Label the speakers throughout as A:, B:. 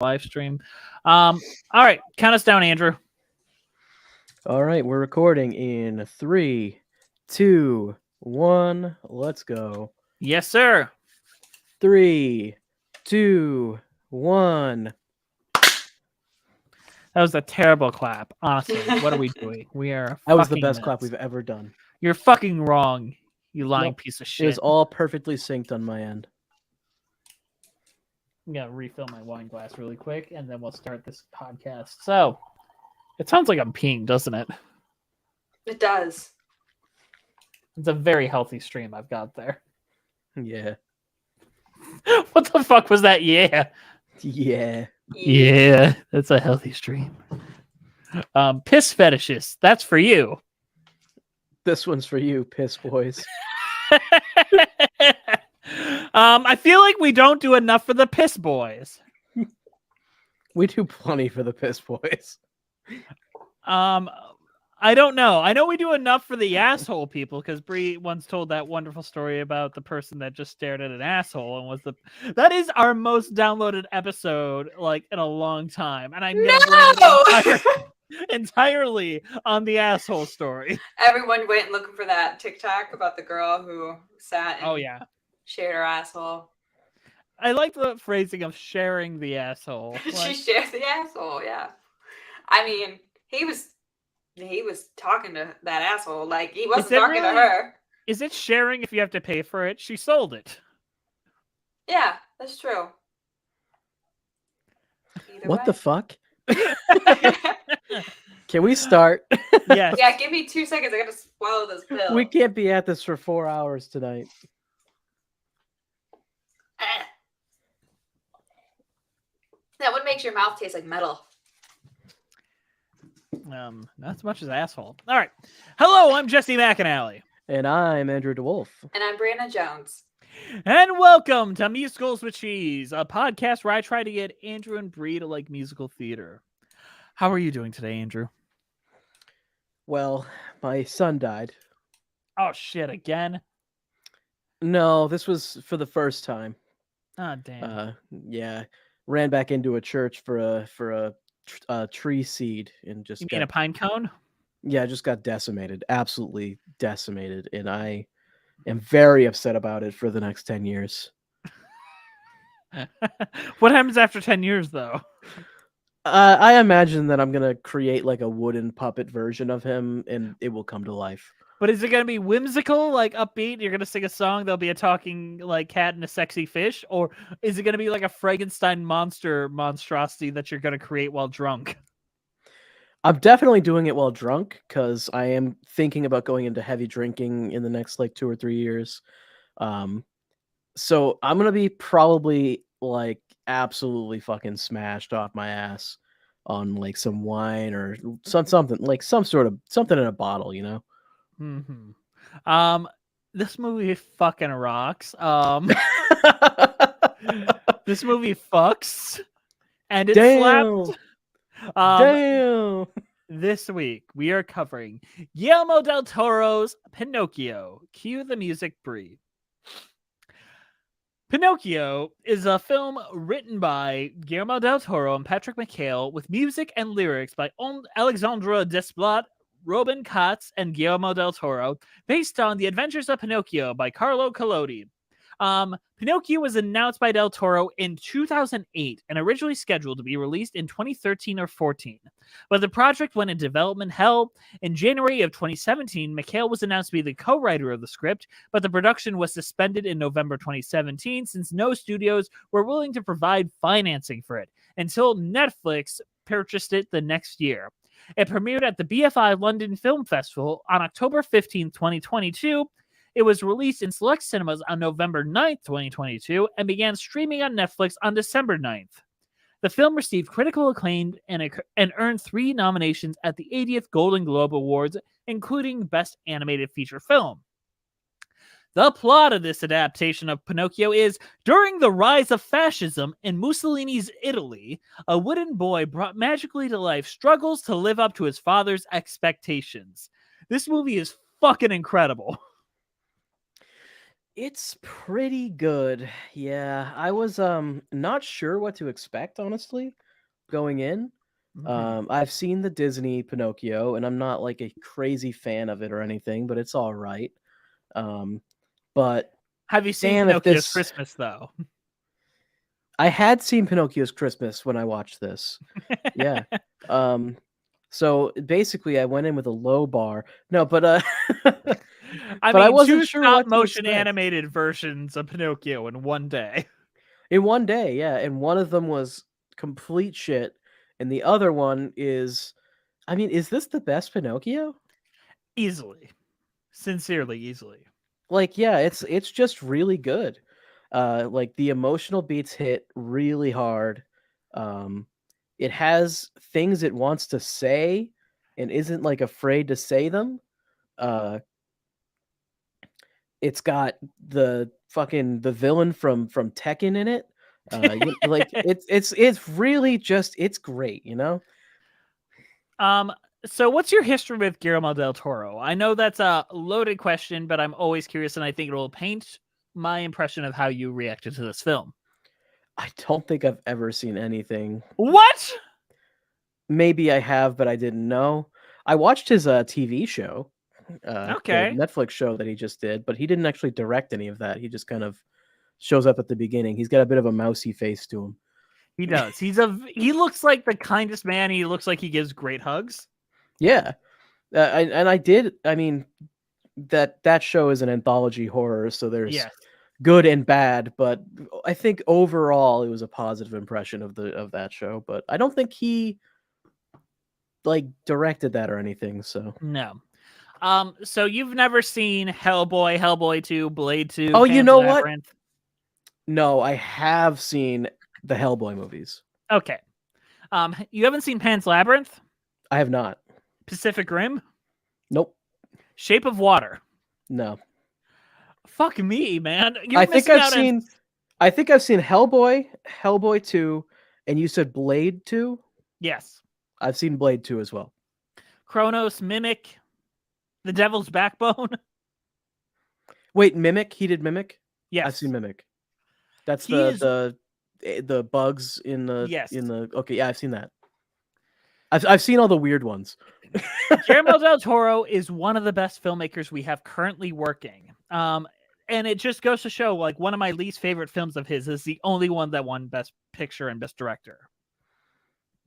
A: live stream. All right, count us down, Andrew.
B: All right, we're recording in 3, 2, 1. Let's go.
A: Yes, sir.
B: 3, 2, 1.
A: That was a terrible clap. Honestly, what are we doing? We are.
B: That was the
A: fucking
B: best clap
A: nuts.
B: we've ever done.
A: You're fucking wrong. You lying
B: Nope.
A: piece of
B: It
A: shit.
B: was all perfectly synced on my end.
A: I'm gonna refill my wine glass really quick, and then we'll start this podcast. So, it sounds like I'm peeing, doesn't it?
C: It does.
A: It's a very healthy stream I've got there.
B: Yeah.
A: What the fuck was that? Yeah.
B: Yeah.
A: Yeah, that's a healthy stream. Piss fetishes. That's for you.
B: This one's for you, piss boys.
A: I feel like we don't do enough for the piss boys.
B: We do plenty for the piss boys.
A: I don't know. I know we do enough for the asshole people because Bree once told that wonderful story about the person that just stared at an asshole and was that is our most downloaded episode like in a long time, and I'm gonna entirely on the asshole story.
C: Everyone went looking for that TikTok about the girl who sat and shared her asshole.
A: I like the phrasing of sharing the asshole.
C: She shared the asshole, yeah. I mean, he was talking to that asshole like he wasn't talking to her.
A: Is it sharing if you have to pay for it? She sold it.
C: Yeah, that's true.
B: What the fuck? Can we start?
A: Yes.
C: Yeah, give me 2 seconds. I gotta swallow this pill.
B: We can't be at this for 4 hours tonight.
C: That one makes your mouth taste like metal.
A: Not as much as asshole. All right. Hello, I'm Jesse McAnally.
B: And I'm Andrew DeWolf.
C: And I'm Brianna Jones.
A: And welcome to Musicals with Cheese, a podcast where I try to get Andrew and Bree to like musical theater. How are you doing today, Andrew?
B: Well, my son died.
A: Oh, shit, again?
B: No, this was for the first time.
A: Oh, damn.
B: Yeah. Ran back into a church for a tree seed and just
A: mean a pine cone?
B: Yeah, just got decimated, absolutely decimated, and I am very upset about it for the next 10 years.
A: What happens after 10 years, though?
B: I imagine that I'm gonna create like a wooden puppet version of him, and it will come to life.
A: But is it going to be whimsical, like upbeat? You're going to sing a song, there'll be a talking like cat and a sexy fish? Or is it going to be like a Frankenstein monstrosity that you're going to create while drunk?
B: I'm definitely doing it while drunk because I am thinking about going into heavy drinking in the next like 2 or 3 years. So I'm going to be probably like absolutely fucking smashed off my ass on like some wine or something like something in a bottle, you know?
A: Mm-hmm. This movie fucking rocks. This movie fucks, and it slapped.
B: Damn.
A: This week we are covering Guillermo del Toro's Pinocchio. Cue the music, Bree. Pinocchio is a film written by Guillermo del Toro and Patrick McHale with music and lyrics by Alexandre Desplat, Robin Katz, and Guillermo del Toro, based on The Adventures of Pinocchio by Carlo Collodi. Pinocchio was announced by del Toro in 2008 and originally scheduled to be released in 2013 or 14. But the project went in development hell. In January of 2017, McHale was announced to be the co-writer of the script, but the production was suspended in November 2017 since no studios were willing to provide financing for it until Netflix purchased it the next year. It premiered at the BFI London Film Festival on October 15, 2022. It was released in select cinemas on November 9th, 2022, and began streaming on Netflix on December 9th. The film received critical acclaim and earned 3 nominations at the 80th Golden Globe Awards, including Best Animated Feature Film. The plot of this adaptation of Pinocchio is, during the rise of fascism in Mussolini's Italy, a wooden boy brought magically to life struggles to live up to his father's expectations. This movie is fucking incredible.
B: It's pretty good. Yeah, I was not sure what to expect honestly going in. I've seen the Disney Pinocchio and I'm not like a crazy fan of it or anything, but it's all right. Um but
A: Have you seen
B: damn if
A: Pinocchio's
B: this
A: Christmas though?
B: I had seen Pinocchio's Christmas when I watched this. Yeah. Um so basically I went in with a low bar. No, but
A: I
B: but I
A: mean,
B: wasn't
A: two
B: sure
A: stop
B: what to
A: motion
B: expect.
A: animated versions of Pinocchio in one day.
B: In one day, yeah, and one of them was complete shit, and the other one is I mean, is this the best Pinocchio?
A: Easily. Sincerely, easily.
B: Like, yeah, it's just really good. Like the emotional beats hit really hard. Um, it has things it wants to say and isn't like afraid to say them. Uh, it's got the villain from Tekken in it. Like it's really just it's great, you know?
A: um, so what's your history with Guillermo del Toro? I know that's a loaded question, but I'm always curious, and I think it will paint my impression of how you reacted to this film.
B: I don't think I've ever seen anything.
A: What?
B: Maybe I have, but I didn't know. I watched his TV show, the
A: Okay.
B: Netflix show that he just did, but he didn't actually direct any of that. He just kind of shows up at the beginning. He's got a bit of a mousy face to him.
A: He does. He looks like the kindest man. He looks like he gives great hugs.
B: Yeah, and I did. I mean, that show is an anthology horror, so there's
A: Yes.
B: good and bad, but I think overall it was a positive impression of that show. But I don't think he like directed that or anything. So
A: No. So you've never seen Hellboy, Hellboy 2, Blade 2,
B: oh, you
A: Pan's
B: know what?
A: Labyrinth?
B: No, I have seen the Hellboy movies.
A: Okay. You haven't seen Pan's Labyrinth?
B: I have not.
A: Pacific Rim?
B: Nope.
A: Shape of Water?
B: No.
A: Fuck me, man. You're
B: I think
A: missing
B: I've
A: out on...
B: seen I think I've seen Hellboy, Hellboy 2, and you said Blade 2?
A: Yes.
B: I've seen Blade 2 as well.
A: Kronos, Mimic, The Devil's Backbone?
B: Wait, Mimic? He did Mimic?
A: Yes.
B: I've seen Mimic. That's
A: He is...
B: the bugs in the
A: Yes.
B: okay, yeah, I've seen that. I've seen all the weird ones.
A: Guillermo del Toro is one of the best filmmakers we have currently working. And it just goes to show, like, one of my least favorite films of his is the only one that won Best Picture and Best Director.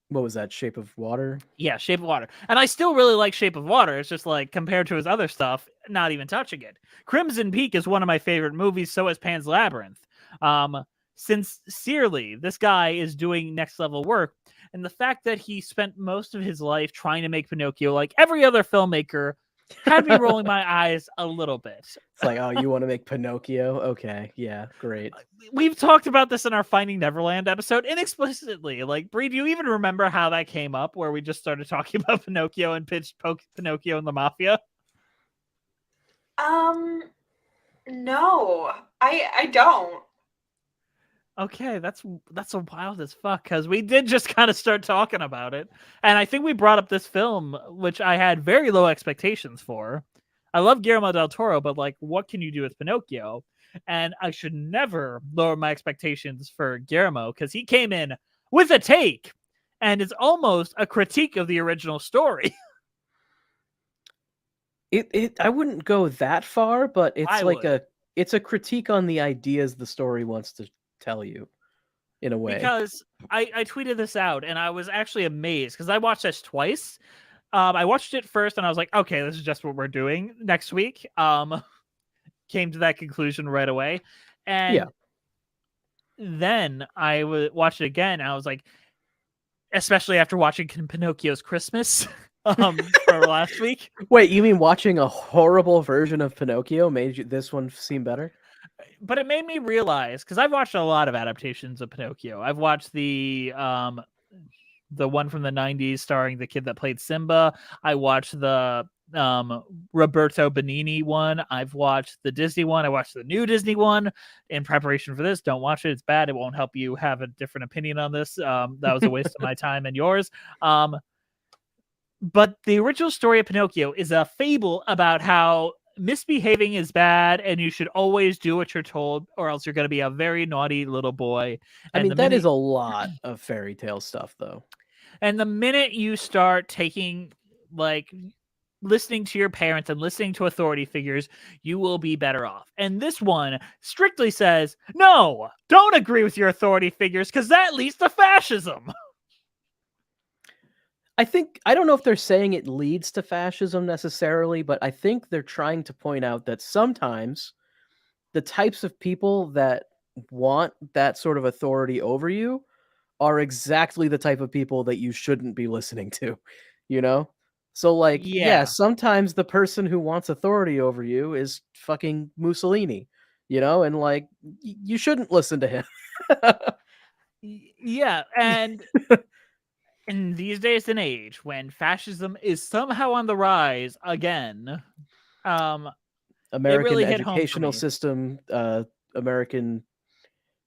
B: What was that? Shape of Water?
A: Yeah, Shape of Water. And I still really like Shape of Water. It's just like, compared to his other stuff, not even touching it. Crimson Peak is one of my favorite movies. So is Pan's Labyrinth. Sincerely, this guy is doing next level work. And the fact that he spent most of his life trying to make Pinocchio like every other filmmaker had me rolling my eyes a little bit.
B: It's like, oh, you want to make Pinocchio? Okay, yeah, great.
A: We've talked about this in our Finding Neverland episode inexplicitly. Like, Bree, do you even remember how that came up, where we just started talking about Pinocchio and pitched Pinocchio and the Mafia?
C: No, I don't.
A: Okay, that's a wild as fuck, because we did just kind of start talking about it. And I think we brought up this film, which I had very low expectations for. I love Guillermo del Toro, but like, what can you do with Pinocchio? And I should never lower my expectations for Guillermo, because he came in with a take, and it's almost a critique of the original story.
B: I wouldn't go that far, but it's
A: I
B: like
A: would.
B: it's a critique on the ideas the story wants to tell you, in a way.
A: Because I tweeted this out, and I was actually amazed, because I watched this twice. I watched it first, and I was like, okay, this is just what we're doing next week. Came to that conclusion right away. And
B: Yeah.
A: then I watched it again, and I was like, especially after watching Pinocchio's Christmas for last week.
B: Wait, you mean watching a horrible version of Pinocchio made this one seem better?
A: But it made me realize, because I've watched a lot of adaptations of Pinocchio. I've watched the one from the 90s starring the kid that played Simba. I watched the Roberto Benigni one. I've watched the Disney one. I watched the new Disney one in preparation for this. Don't watch it. It's bad. It won't help you have a different opinion on this. That was a waste of my time and yours. But the original story of Pinocchio is a fable about how misbehaving is bad, and you should always do what you're told, or else you're going to be a very naughty little boy.
B: I
A: And
B: mean,
A: the
B: that is
A: minute
B: a lot of fairy tale stuff, though.
A: you start taking like listening to your parents and listening to authority figures, you will be better off. And this one strictly says, no, don't agree with your authority figures because that leads to fascism.
B: I don't know if they're saying it leads to fascism necessarily, but I think they're trying to point out that sometimes the types of people that want that sort of authority over you are exactly the type of people that you shouldn't be listening to, you know? So, like, yeah,
A: Yeah.
B: sometimes the person who wants authority over you is fucking Mussolini, and like, you shouldn't listen to him.
A: Yeah. And in these days and age, when fascism is somehow on the rise again, it
B: American
A: really hit home for
B: educational
A: me.
B: system, American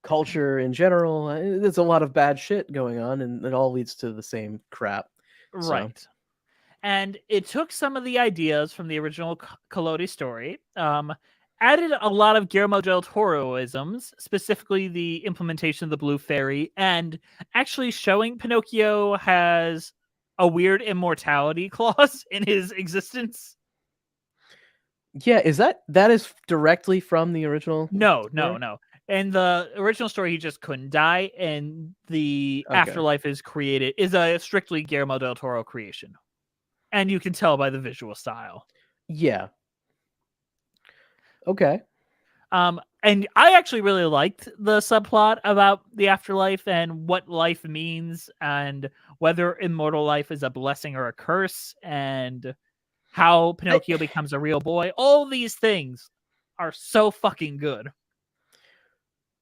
B: culture in general, there's a lot of bad shit going on, and it all leads to the same crap. So,
A: Right. And it took some of the ideas from the original Collodi story, added a lot of Guillermo del Toroisms, specifically the implementation of the Blue Fairy, and actually showing Pinocchio has a weird immortality clause in his existence.
B: yeah, that is directly from the original
A: No.
B: story?
A: In the original story, he just couldn't die, and the
B: Okay.
A: afterlife is a strictly Guillermo del Toro creation. And you can tell by the visual style.
B: Yeah. Okay.
A: And I actually really liked the subplot about the afterlife and what life means and whether immortal life is a blessing or a curse and how Pinocchio becomes a real boy. All these things are so fucking good.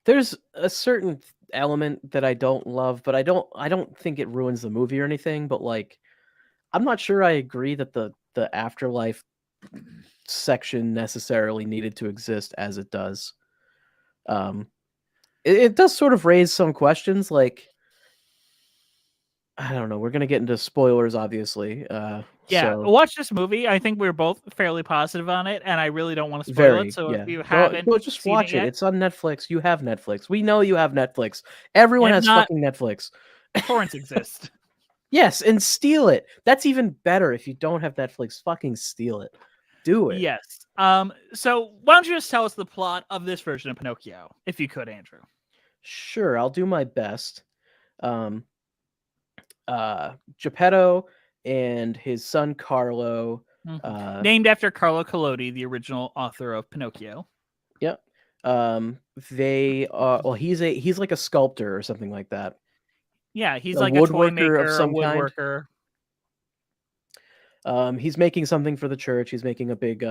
B: There's a certain element that I don't love, but I don't think it ruins the movie or anything, but like I'm not sure I agree that the afterlife section necessarily needed to exist as it does. It does sort of raise some questions, like I don't know. We're gonna get into spoilers, obviously.
A: Yeah,
B: So
A: watch this movie. I think we're both fairly positive on it, and I really don't want to spoil it.
B: very,
A: So if
B: yeah.
A: you
B: Go
A: haven't
B: just
A: seen it
B: watch it.
A: yet,
B: It's on Netflix. You have Netflix. We know you have Netflix. Everyone
A: and if
B: has
A: not,
B: fucking Netflix.
A: torrents exist.
B: Yes, and steal it. That's even better. If you don't have Netflix, fucking steal it. Do it.
A: Yes. So why don't you just tell us the plot of this version of Pinocchio, if you could, Andrew?
B: Sure, I'll do my best. Um, Geppetto and his son Carlo.
A: Named after Carlo Collodi, the original author of Pinocchio.
B: Yep. They are. Well, he's like a sculptor or something like that.
A: Yeah, he's
B: A
A: like a toy
B: woodworker of
A: maker, a
B: some kind.
A: woodworker.
B: He's making something for the church. He's making a big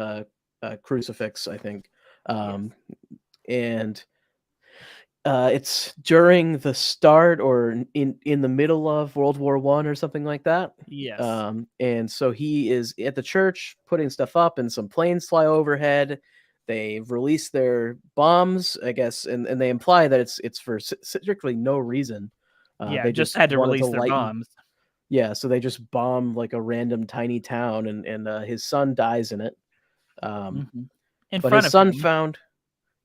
B: crucifix, I think. And it's during the start or in the middle of World War I or something like that.
A: Yes.
B: And so he is at the church putting stuff up, and some planes fly overhead. They release their bombs, I guess, and they imply that it's for strictly no reason. They
A: just had to
B: wanted
A: release their
B: lighten.
A: bombs.
B: Yeah, so they just bomb like a random tiny town, and his son dies in it.
A: In
B: But
A: front
B: his
A: of
B: son
A: him.
B: found,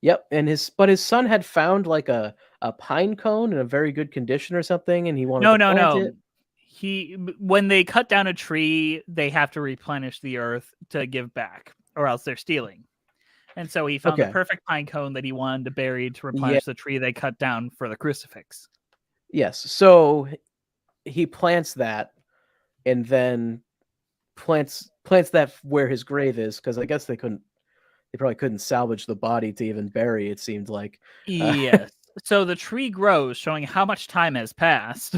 B: yep, and his son had found like a pine cone in a very good condition or something, and he wanted to plant it.
A: When they cut down a tree, they have to replenish the earth to give back, or else they're stealing. And so he found the perfect pine cone that he wanted to bury to replenish the tree they cut down for the crucifix.
B: Yes, so he plants that, and then plants that where his grave is, because I guess they probably couldn't salvage the body to even bury. It seemed like.
A: Yes. So the tree grows, showing how much time has passed.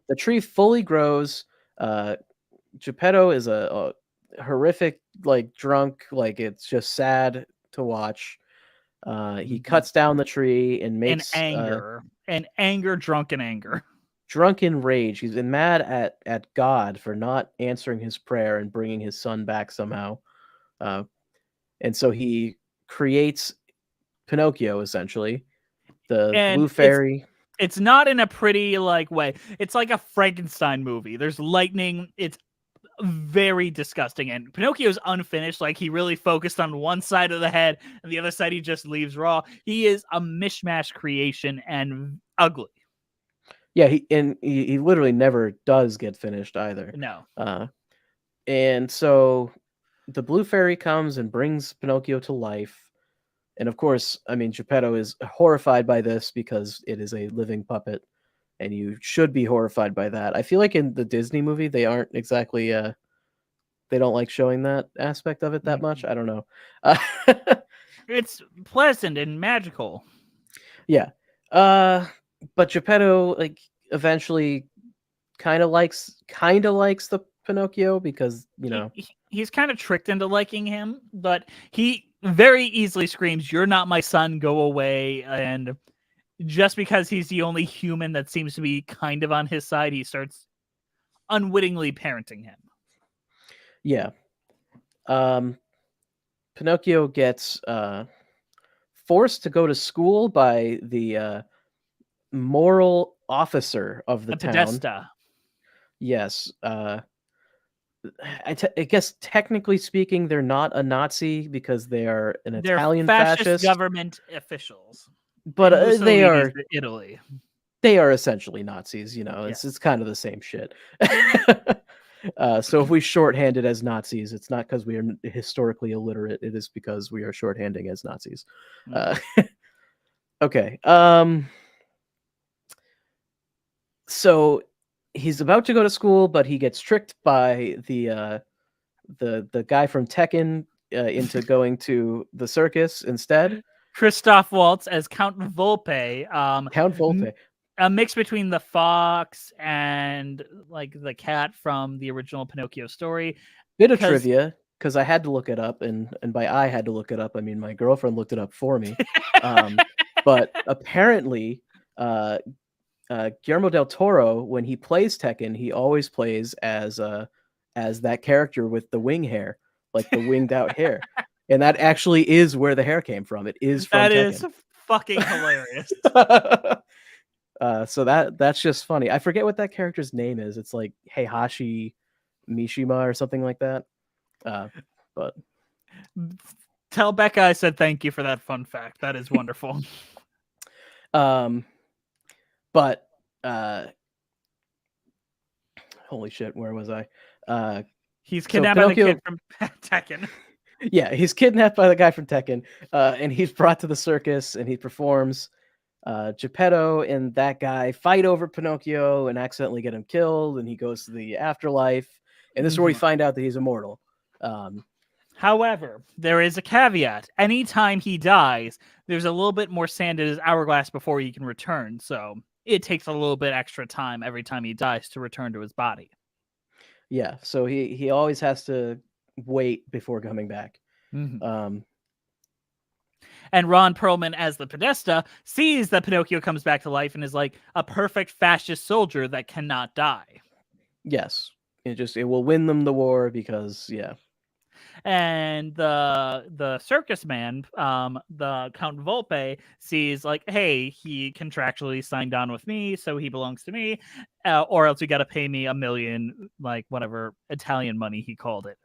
B: The tree fully grows. Geppetto is a horrific, like drunk, like it's just sad to watch. He cuts down the tree and makes
A: anger, drunken anger.
B: Drunken rage. He's been mad at God for not answering his prayer and bringing his son back somehow. And so he creates Pinocchio, essentially, the blue fairy.
A: It's not in a pretty like way. It's like a Frankenstein movie. There's lightning. It's very disgusting. And Pinocchio's unfinished. Like, he really focused on one side of the head, and the other side he just leaves raw. He is a mishmash creation and ugly.
B: Yeah, he literally never does get finished either.
A: No.
B: And so the blue fairy comes and brings Pinocchio to life. And of course, I mean, Geppetto is horrified by this because it is a living puppet, and you should be horrified by that. I feel like in the Disney movie, they aren't exactly, they don't like showing that aspect of it that much. I don't know.
A: It's pleasant and magical.
B: Yeah. But Geppetto, like, eventually kind of likes the Pinocchio because, you know,
A: he's kind of tricked into liking him, but he very easily screams, "You're not my son, go away." And just because he's the only human that seems to be kind of on his side, he starts unwittingly parenting him.
B: Yeah. Pinocchio gets forced to go to school by the moral officer of the town.
A: Podesta.
B: Yes. I guess technically speaking, they're not a Nazi because they are an Italian fascist
A: government officials.
B: But they are
A: Italy.
B: They are essentially Nazis. You know,
A: Yes.
B: it's kind of the same shit. So if we shorthand it as Nazis, it's not because we are historically illiterate. It is because we are shorthanding as Nazis. Okay. So he's about to go to school, but he gets tricked by the guy from Tekken into going to the circus instead.
A: Christoph Waltz as Count Volpe.
B: Count Volpe.
A: A mix between the fox and like the cat from the original Pinocchio story.
B: Bit of trivia, because I had to look it up, and by I had to look it up, I mean my girlfriend looked it up for me. But apparently, Guillermo del Toro, when he plays Tekken, he always plays as that character with the wing hair, like the winged out hair, and that actually is where the hair came from. It is from Tekken.
A: Is fucking hilarious.
B: So that's just funny. I forget what that character's name is. It's like Heihachi Mishima or something like that. But
A: tell Becca I said thank you for that fun fact. That is wonderful.
B: But holy shit, where was I?
A: He's kidnapped by the kid from Tekken.
B: Yeah, he's kidnapped by the guy from Tekken, and he's brought to the circus, and he performs. Geppetto and that guy fight over Pinocchio and accidentally get him killed, and he goes to the afterlife. And this is where we find out that he's immortal.
A: However, there is a caveat. Anytime he dies, there's a little bit more sand in his hourglass before he can return. So it takes a little bit extra time every time he dies to return to his body.
B: Yeah, so he always has to wait before coming back.
A: And Ron Perlman as the Podesta sees that Pinocchio comes back to life and is like a perfect fascist soldier that cannot die.
B: Yes. It will win them the war because, yeah.
A: And the circus man, the Count Volpe, sees like, hey, he contractually signed on with me, so he belongs to me, or else you got to pay me $1 million, like whatever Italian money he called it.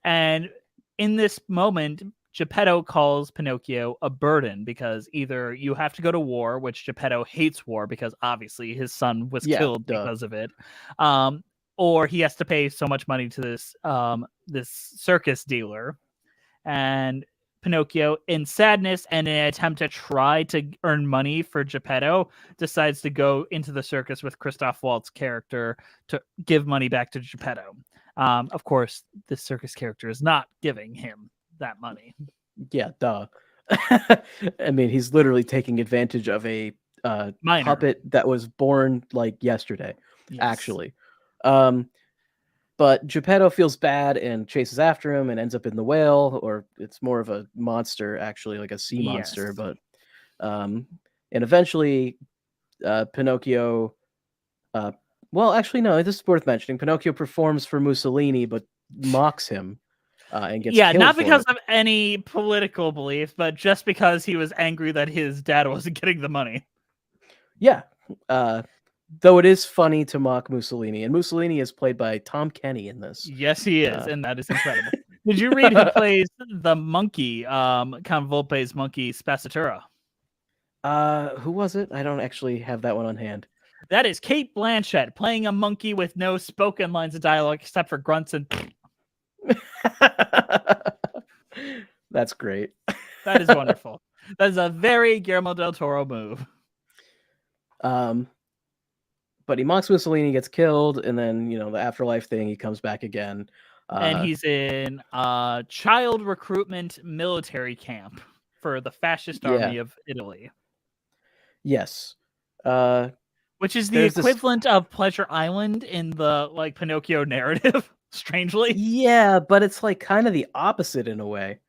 A: And in this moment, Geppetto calls Pinocchio a burden because either you have to go to war, which Geppetto hates war because obviously his son was killed because of it, or he has to pay so much money to this circus dealer. And Pinocchio, in sadness and in an attempt to try to earn money for Geppetto, decides to go into the circus with Christoph Waltz's character to give money back to Geppetto. Of course, this circus character is not giving him that money.
B: Yeah, duh. I mean, he's literally taking advantage of a puppet that was born like yesterday, actually. But Geppetto feels bad and chases after him and ends up in the whale, or it's more of a monster, actually, like a sea monster. But and eventually, Pinocchio. Well, actually, no. This is worth mentioning. Pinocchio performs for Mussolini, but mocks him. And gets killed
A: not
B: for
A: because
B: it.
A: of any political beliefs, but just because he was angry that his dad wasn't getting the money.
B: Yeah. Though it is funny to mock Mussolini, and Mussolini is played by Tom Kenny in this.
A: Yes, he is, and that is incredible. Did you read who plays the monkey, Count Volpe's monkey, Spazzatura?
B: Who was it? I don't actually have that one on hand.
A: That is Kate Blanchett playing a monkey with no spoken lines of dialogue except for grunts and.
B: That's great.
A: That is wonderful. That is a very Guillermo del Toro move.
B: But he mocks Mussolini, gets killed, and then the afterlife thing. He comes back again,
A: and he's in a child recruitment military camp for the fascist army of Italy.
B: Yes.
A: Which is the equivalent of Pleasure Island in the Pinocchio narrative, strangely.
B: Yeah, but it's kind of the opposite in a way.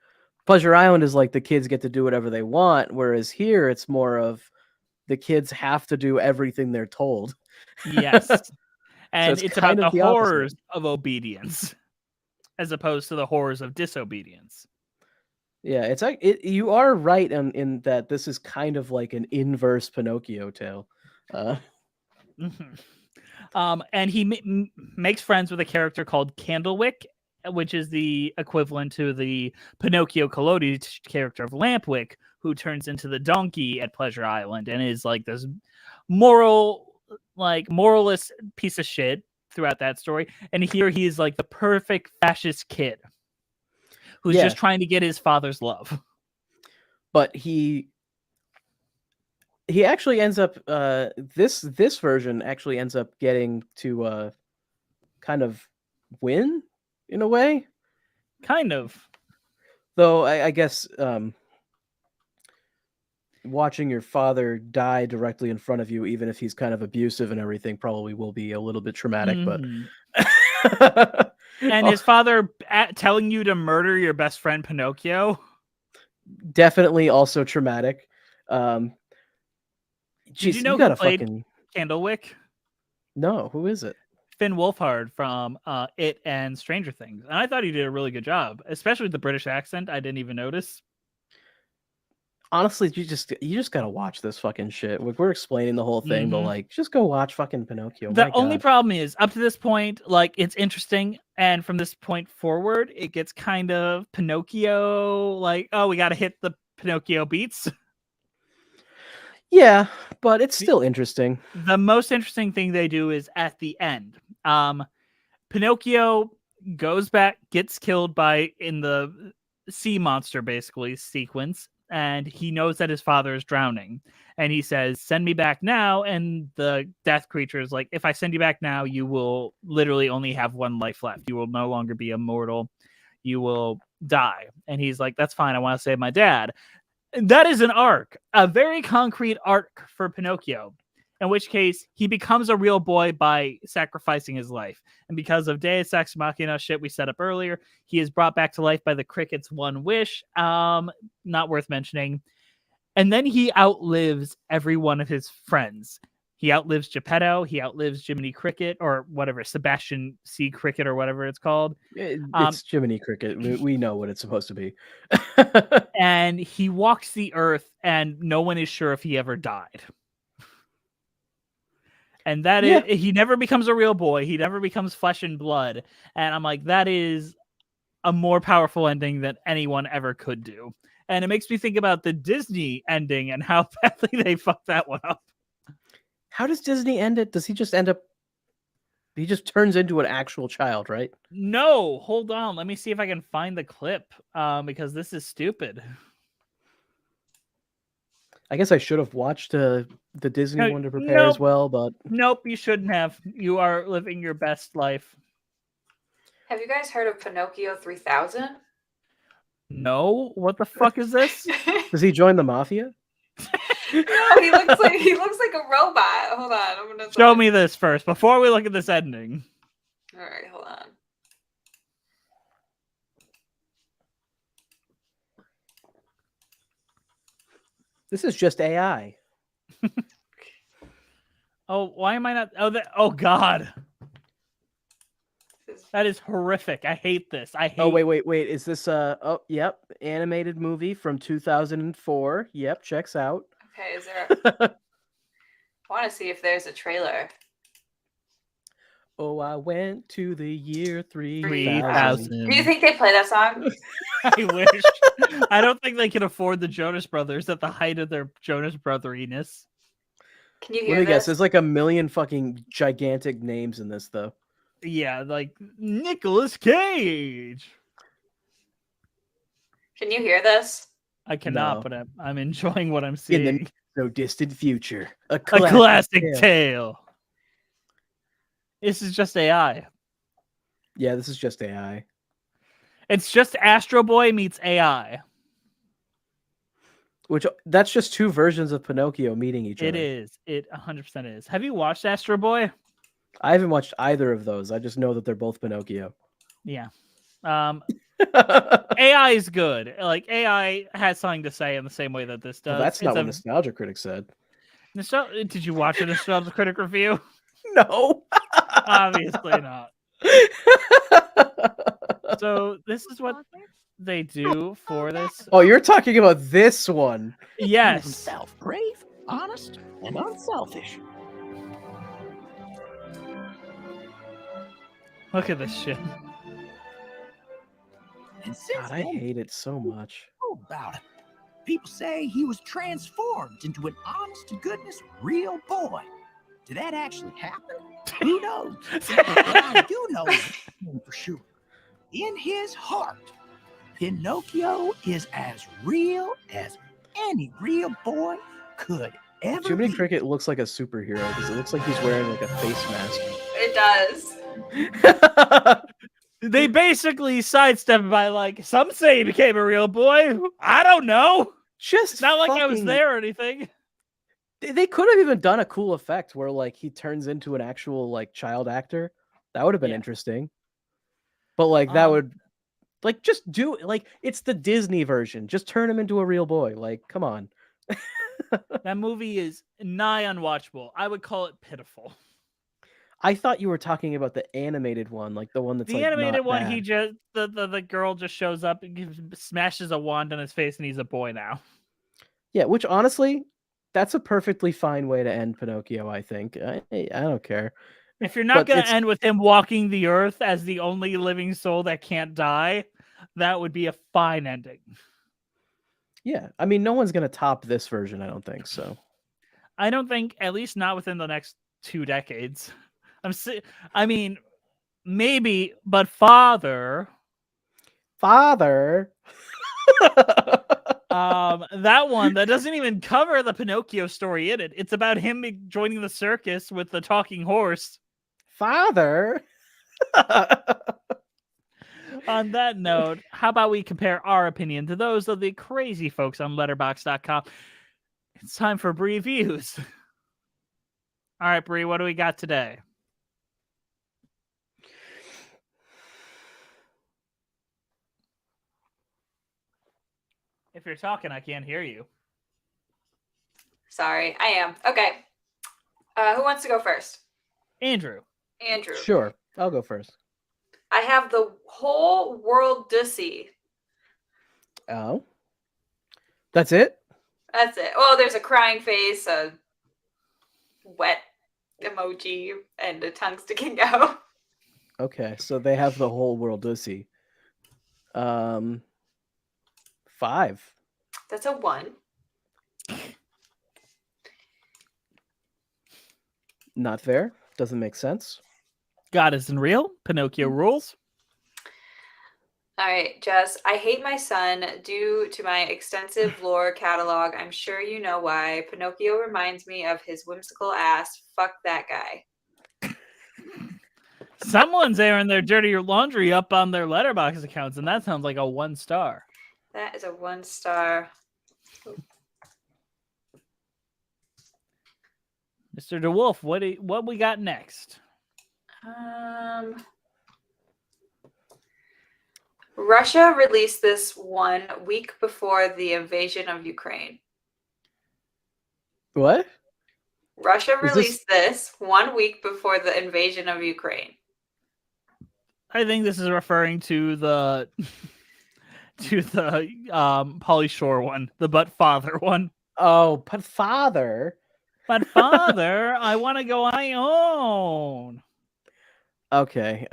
B: Pleasure Island is the kids get to do whatever they want, whereas here it's more of the kids have to do everything they're told.
A: Yes. And
B: so
A: it's about the horrors of obedience as opposed to the horrors of disobedience.
B: Yeah, it's you are right in that this is kind of like an inverse Pinocchio tale.
A: And he makes friends with a character called Candlewick, which is the equivalent to the Pinocchio Collodi character of Lampwick, who turns into the donkey at Pleasure Island and is this moralist piece of shit throughout that story. And here he is the perfect fascist kid who's just trying to get his father's love.
B: But he actually ends up this version actually ends up getting to kind of win in a way.
A: Kind of.
B: Though I guess watching your father die directly in front of you, even if he's kind of abusive and everything, probably will be a little bit traumatic. But
A: and his father telling you to murder your best friend Pinocchio,
B: definitely also traumatic.
A: Did you know who played Candlewick?
B: No, who is it?
A: Finn Wolfhard from It and Stranger Things, and I thought he did a really good job, especially with the British accent. I didn't even notice.
B: Honestly, you just gotta watch this fucking shit. We're explaining the whole thing, but just go watch fucking Pinocchio.
A: The only problem is, up to this point, it's interesting, and from this point forward, it gets kind of Pinocchio. Oh, we got to hit the Pinocchio beats.
B: Yeah, but it's still interesting.
A: The most interesting thing they do is at the end. Pinocchio goes back, gets killed in the sea monster, basically, sequence. And he knows that his father is drowning. And he says, send me back now. And the death creature is like, if I send you back now, you will literally only have one life left. You will no longer be immortal. You will die. And he's like, that's fine. I want to save my dad. And that is an arc, a very concrete arc for Pinocchio, in which case he becomes a real boy by sacrificing his life. And because of Deus Ex Machina shit we set up earlier, he is brought back to life by the cricket's one wish. Not worth mentioning. And then he outlives every one of his friends. He outlives Geppetto. He outlives Jiminy Cricket, or whatever, Sebastian C. Cricket, or whatever it's called.
B: It's Jiminy Cricket. We know what it's supposed to be.
A: And he walks the earth, and no one is sure if he ever died. And that is, he never becomes a real boy. He never becomes flesh and blood. And I'm like, that is a more powerful ending than anyone ever could do. And it makes me think about the Disney ending and how badly they fucked that one up.
B: How does Disney end it? Does he just end up... He just turns into an actual child, right?
A: No, hold on. Let me see if I can find the clip, because this is stupid.
B: I guess I should have watched the Disney one to prepare as well, but...
A: Nope, you shouldn't have. You are living your best life.
C: Have you guys heard of Pinocchio 3000?
A: No? What the fuck is this?
B: Does he join the mafia?
C: No, he looks like a robot. Hold on, I'm gonna
A: show me this first before we look at this ending.
C: All right, hold on.
B: This is just AI.
A: Oh, why am I not? Oh God, that is horrific. I hate this. I hate.
B: Oh wait. Is this Oh, yep, animated movie from 2004. Yep, checks out.
C: Okay, is there? want to see if there's a trailer.
B: Oh, I went to the year
A: 3000.
B: 3000.
C: Do you think they play that song?
A: I wish. I don't think they can afford the Jonas Brothers at the height of their Jonas Brotheriness.
C: Can you hear
B: Let me guess.
C: this?
B: There's like a million fucking gigantic names in this, though.
A: Yeah, like Nicolas Cage.
C: Can you hear this?
A: I cannot,
B: No.
A: but I'm enjoying what I'm
B: In
A: seeing.
B: the no distant future, a
A: A
B: classic,
A: classic
B: tale.
A: tale. This is just AI.
B: Yeah, this is just AI.
A: It's just Astro Boy meets AI.
B: Which that's just two versions of Pinocchio meeting each
A: It
B: other.
A: is. It 100% is. Have you watched Astro Boy?
B: I haven't watched either of those. I just know that they're both Pinocchio.
A: Yeah. AI is good. Like AI has something to say in the same way that this does.
B: Well, that's not
A: It's
B: what Nostalgia Critic said.
A: Did you watch a Nostalgia Critic review?
B: No.
A: Obviously not. So this is what they do for this.
B: Oh, you're talking about this one.
A: Yes.
D: Himself, brave, honest, and unselfish.
A: Look at this shit.
D: And since
B: God, I
D: then,
B: hate it so much.
D: know about it. People say he was transformed into an honest-to-goodness real boy. Did that actually happen? Who knows? But I do know for sure. In his heart, Pinocchio is as real as any real boy could ever
B: Jiminy
D: be.
B: Cricket looks like a superhero because it looks like he's wearing like a face mask.
C: It does.
A: They basically sidestep by like, some say he became a real boy. I don't know.
B: Just
A: It's not like I was
B: fucking-
A: there or anything.
B: They could have even done a cool effect where like he turns into an actual like child actor. That would have been
A: Yeah.
B: interesting. But like that
A: Um,
B: would like just do like it's the Disney version. Just turn him into a real boy. Like, come on.
A: That movie is nigh unwatchable. I would call it pitiful.
B: I thought you were talking about the animated one, like the one that's
A: The
B: like
A: animated
B: not
A: one,
B: bad.
A: he just the girl just shows up and smashes a wand on his face, and he's a boy now.
B: Yeah, which honestly, that's a perfectly fine way to end Pinocchio, I think. I don't care.
A: If you're not
B: But
A: going to
B: it's-
A: end with him walking the earth as the only living soul that can't die, that would be a fine ending.
B: Yeah, I mean, no one's gonna top this version, I don't think so.
A: I don't think, at least not within the next 2 decades. I mean, maybe, but Father,
B: Father.
A: that one that doesn't even cover the Pinocchio story in it. It's about him joining the circus with the talking horse.
B: Father.
A: On that note, how about we compare our opinion to those of the crazy folks on letterbox.com? It's time for Bree Views. All right, Bree, what do we got today? If you're talking, I can't hear you.
C: Sorry, I am. Okay. Who wants to go first?
A: Andrew.
C: Andrew.
B: Sure, I'll go first.
C: I have the whole world to see.
B: Oh, that's it.
C: That's it. Well, there's a crying face, a wet emoji, and a tongue sticking out.
B: Okay, so they have the whole world to see. 5.
C: That's a 1.
B: Not fair. Doesn't make sense.
A: God isn't real. Pinocchio rules.
C: All right, Jess. I hate my son due to my extensive lore catalog. I'm sure you know why. Pinocchio reminds me of his whimsical ass. Fuck that guy.
A: Someone's airing their dirty laundry up on their letterbox accounts, and that sounds like a 1 star.
C: That is a 1 star.
A: Mr. DeWolf, what we got next?
C: Russia released this 1 week before the invasion of Ukraine.
B: What?
C: Russia
B: Is this-
C: released this 1 week before the invasion of Ukraine.
A: I think this is referring to the Pauly Shore one, the But Father one.
B: Oh, but father.
A: But father, I want to go on my own.
B: Okay.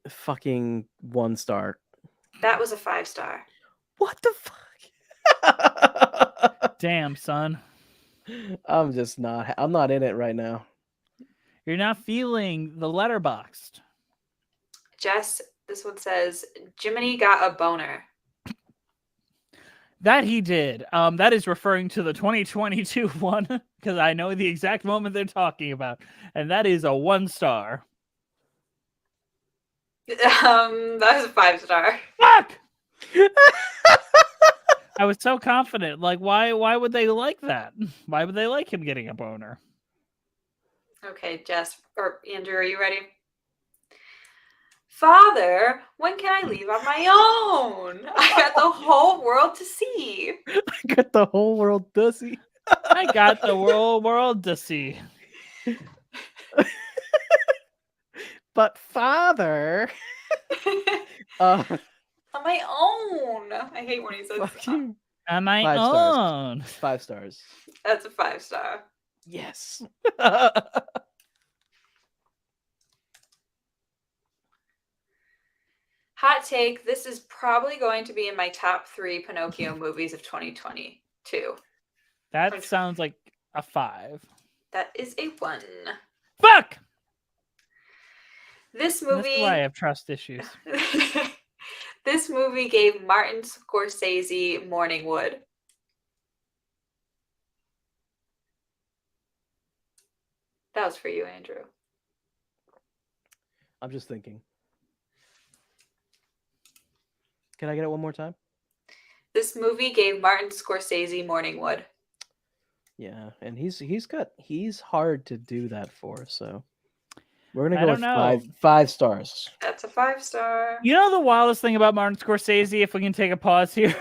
B: Fucking 1 star.
C: That was a 5-star.
B: What the fuck?
A: Damn, son.
B: I'm just not. I'm not in it right now.
A: You're not feeling the letterboxed.
C: Jess, this one says Jiminy got a boner.
A: That he did. That is referring to the 2022 one because I know the exact moment they're talking about, and that is a 1 star.
C: That was a 5-star.
A: Fuck! I was so confident. Like, why would they like that? Why would they like him getting a boner?
C: Okay, Jess or Andrew, are you ready? Father, when can I leave on my own? I got the whole world to see.
B: I got the whole world dusty.
A: I got the world to see.
B: But father,
C: On my own. I hate when he says
B: fuck you.
A: On my
B: 5 stars.
A: own.
B: 5 stars.
C: That's a 5-star.
B: Yes.
C: Hot take, this is probably going to be in my top 3 Pinocchio movies of 2022.
A: That sounds like a 5.
C: That is a 1.
A: Fuck!
C: This
A: That's
C: movie
A: why I have trust issues.
C: This movie gave Martin Scorsese morning wood. That was for you, Andrew.
B: I'm just thinking. Can I get it one more time?
C: This movie gave Martin Scorsese morning wood.
B: Yeah, and he's hard to do that for, so we're gonna
A: I
B: go
A: don't
B: with
A: know.
B: 5 stars.
C: That's a 5-star.
A: You know the wildest thing about Martin Scorsese, if we can take a pause here?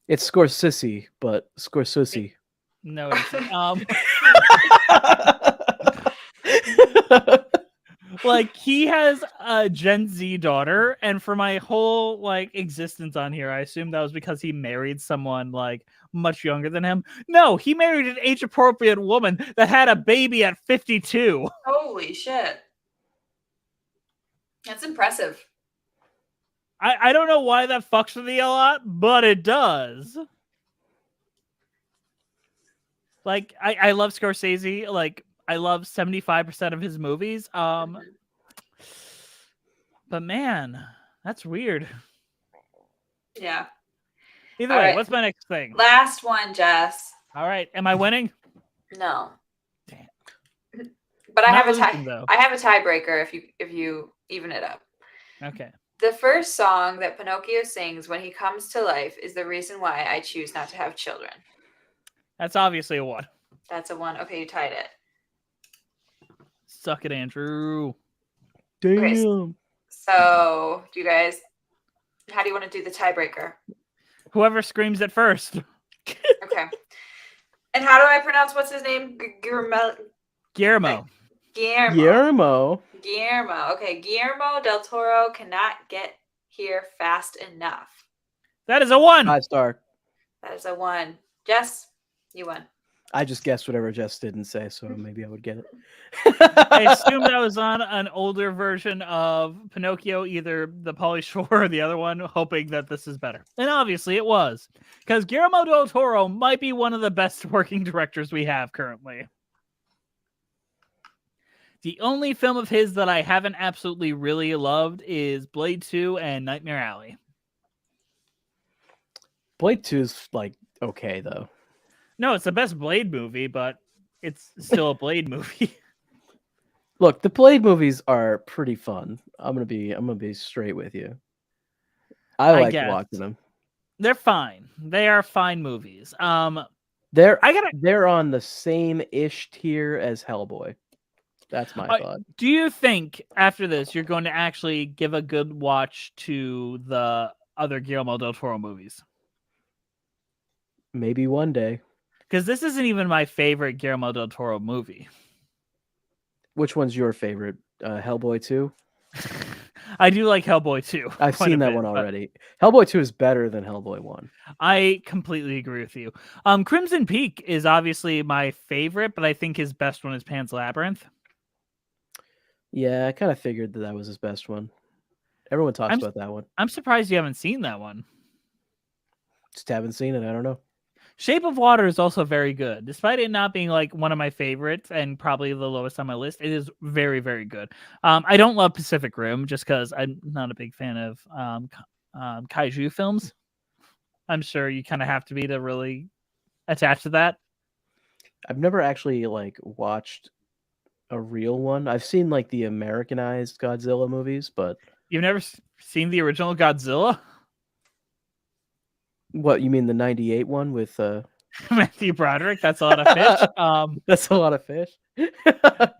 B: It's Scorsese, but Scorsese.
A: No, it isn't. Like, he has a Gen Z daughter, and for my whole like existence on here, I assumed that was because he married someone like much younger than him. No, he married an age-appropriate woman that had a baby at 52.
C: Holy shit. That's impressive.
A: I don't know why that fucks with me a lot, but it does. Like, I love Scorsese. Like, I love 75% of his movies. But man, that's weird.
C: Yeah.
A: Either
C: All
A: way,
C: right.
A: what's my next thing?
C: Last one, Jess.
A: All right, am I winning?
C: No.
A: Damn.
C: But I
A: Not
C: have a tie.
A: losing, though.
C: I have a tiebreaker if you even it up.
A: Okay.
C: The first song that Pinocchio sings when he comes to life is the reason why I choose not to have children.
A: That's obviously a 1.
C: That's a 1. Okay, you tied it.
A: Suck it, Andrew.
B: Damn.
C: So, do you guys, how do you want to do the tiebreaker?
A: Whoever screams it first.
C: Okay. And how do I pronounce what's his name? Guillermo.
A: Guillermo.
B: Guillermo.
C: Guillermo. Okay, Guillermo del Toro cannot get here fast enough.
A: That is a 1.
B: 5 star.
C: That is a 1. Jess, you won.
B: I just guessed whatever Jess didn't say, so maybe I would get it.
A: I assumed I was on an older version of Pinocchio, either the Pauly Shore or the other one, hoping that this is better. And obviously it was. Because Guillermo del Toro might be one of the best working directors we have currently. The only film of his that I haven't absolutely really loved is Blade 2 and Nightmare Alley.
B: Blade 2 is like okay though.
A: No, it's the best Blade movie, but it's still a Blade movie.
B: Look, the Blade movies are pretty fun. I'm gonna be straight with you. I like
A: guess.
B: watching them.
A: They're fine. They are fine movies.
B: They're on the same ish tier as Hellboy. That's my thought.
A: Do you think after this you're going to actually give a good watch to the other Guillermo del Toro movies?
B: Maybe one day.
A: Because this isn't even my favorite Guillermo del Toro movie.
B: Which one's your favorite? Hellboy 2?
A: I do like Hellboy 2.
B: I've
A: quite a
B: seen that
A: bit,
B: one
A: but
B: already. Hellboy 2 is better than Hellboy 1.
A: I completely agree with you. Crimson Peak is obviously my favorite, but I think his best one is Pan's Labyrinth.
B: Yeah, I kind of figured that was his best one. Everyone talks about that one.
A: I'm surprised you haven't seen that one.
B: Just haven't seen it. I don't know.
A: Shape of Water is also very good. Despite it not being like one of my favorites and probably the lowest on my list, it is very, very good. I don't love Pacific Rim just because I'm not a big fan of kaiju films. I'm sure you kind of have to be to really attach to that.
B: I've never actually like watched a real one. I've seen like the Americanized Godzilla movies, but
A: You've never seen the original Godzilla?
B: what, you mean the 98 one with
A: Matthew Broderick? That's a lot of fish.
B: That's a lot of fish.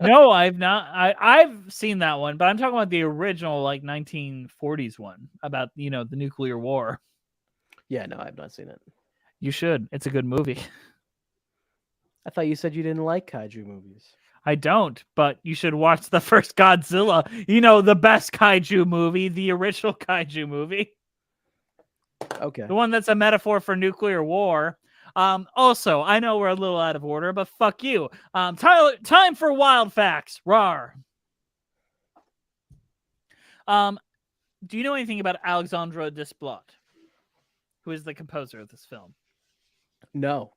A: No, I've not. I've seen that one, but I'm talking about the original like 1940s one about, the nuclear war.
B: Yeah, no, I've not seen it.
A: You should. It's a good movie.
B: I thought you said you didn't like kaiju movies.
A: I don't, but you should watch the first Godzilla. The best kaiju movie, the original kaiju movie.
B: Okay.
A: The one that's a metaphor for nuclear war. Also, I know we're a little out of order, but fuck you. Tyler, time for wild facts. Rawr. Do you know anything about Alexandre Desplat, who is the composer of this film?
B: No.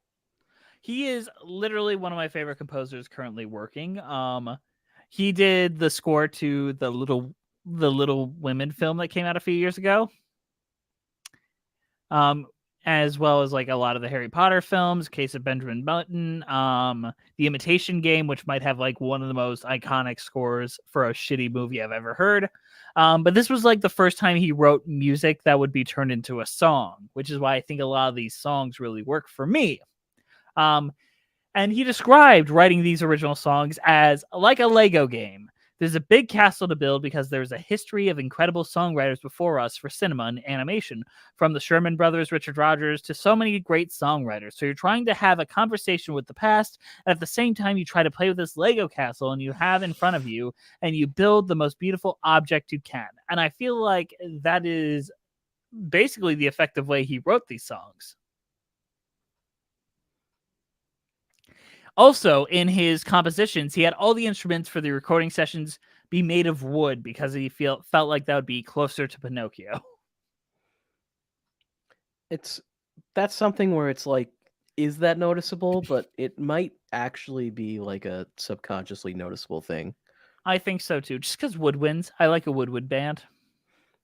A: He is literally one of my favorite composers currently working. He did the score to the Little Women film that came out a few years ago. As well as like a lot of the Harry Potter films, Case of Benjamin Button, The Imitation Game, which might have like one of the most iconic scores for a shitty movie I've ever heard. But this was like the first time he wrote music that would be turned into a song, which is why I think a lot of these songs really work for me. And he described writing these original songs as like a Lego game. There's a big castle to build because there's a history of incredible songwriters before us for cinema and animation, from the Sherman Brothers, Richard Rodgers, to so many great songwriters. So you're trying to have a conversation with the past, and at the same time, you try to play with this Lego castle and you have in front of you, and you build the most beautiful object you can. And I feel like that is basically the effective way he wrote these songs. Also, in his compositions, he had all the instruments for the recording sessions be made of wood because he felt like that would be closer to Pinocchio.
B: That's something where it's like, is that noticeable? But it might actually be like a subconsciously noticeable thing.
A: I think so too. Just because woodwinds, I like a woodwind band.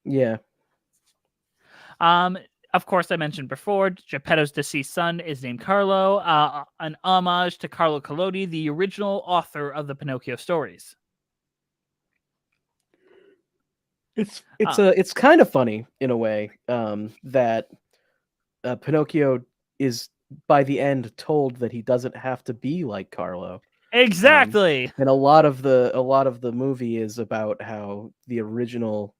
B: Yeah.
A: Of course, I mentioned before, Geppetto's deceased son is named Carlo, an homage to Carlo Collodi, the original author of the Pinocchio stories.
B: It's kind of funny in a way that Pinocchio is by the end told that he doesn't have to be like Carlo.
A: Exactly.
B: And a lot of the movie is about how the original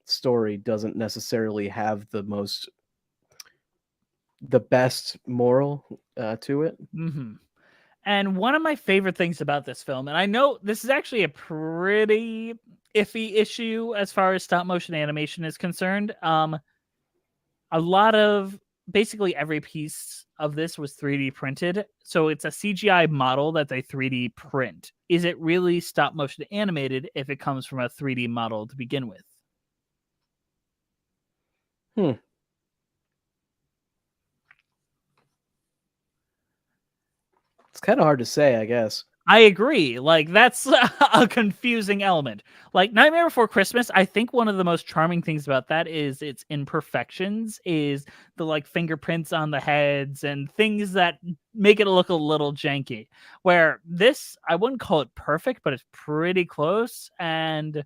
B: story doesn't necessarily have the best moral to it.
A: Mm-hmm. And one of my favorite things about this film, and I know this is actually a pretty iffy issue as far as stop motion animation is concerned. A lot of basically every piece of this was 3D printed. So it's a CGI model that they 3D print. Is it really stop motion animated if it comes from a 3D model to begin with?
B: It's kind of hard to say, I guess.
A: I agree. Like, that's a confusing element. Like, Nightmare Before Christmas, I think one of the most charming things about that is its imperfections, is the, like, fingerprints on the heads and things that make it look a little janky. Where this, I wouldn't call it perfect, but it's pretty close. And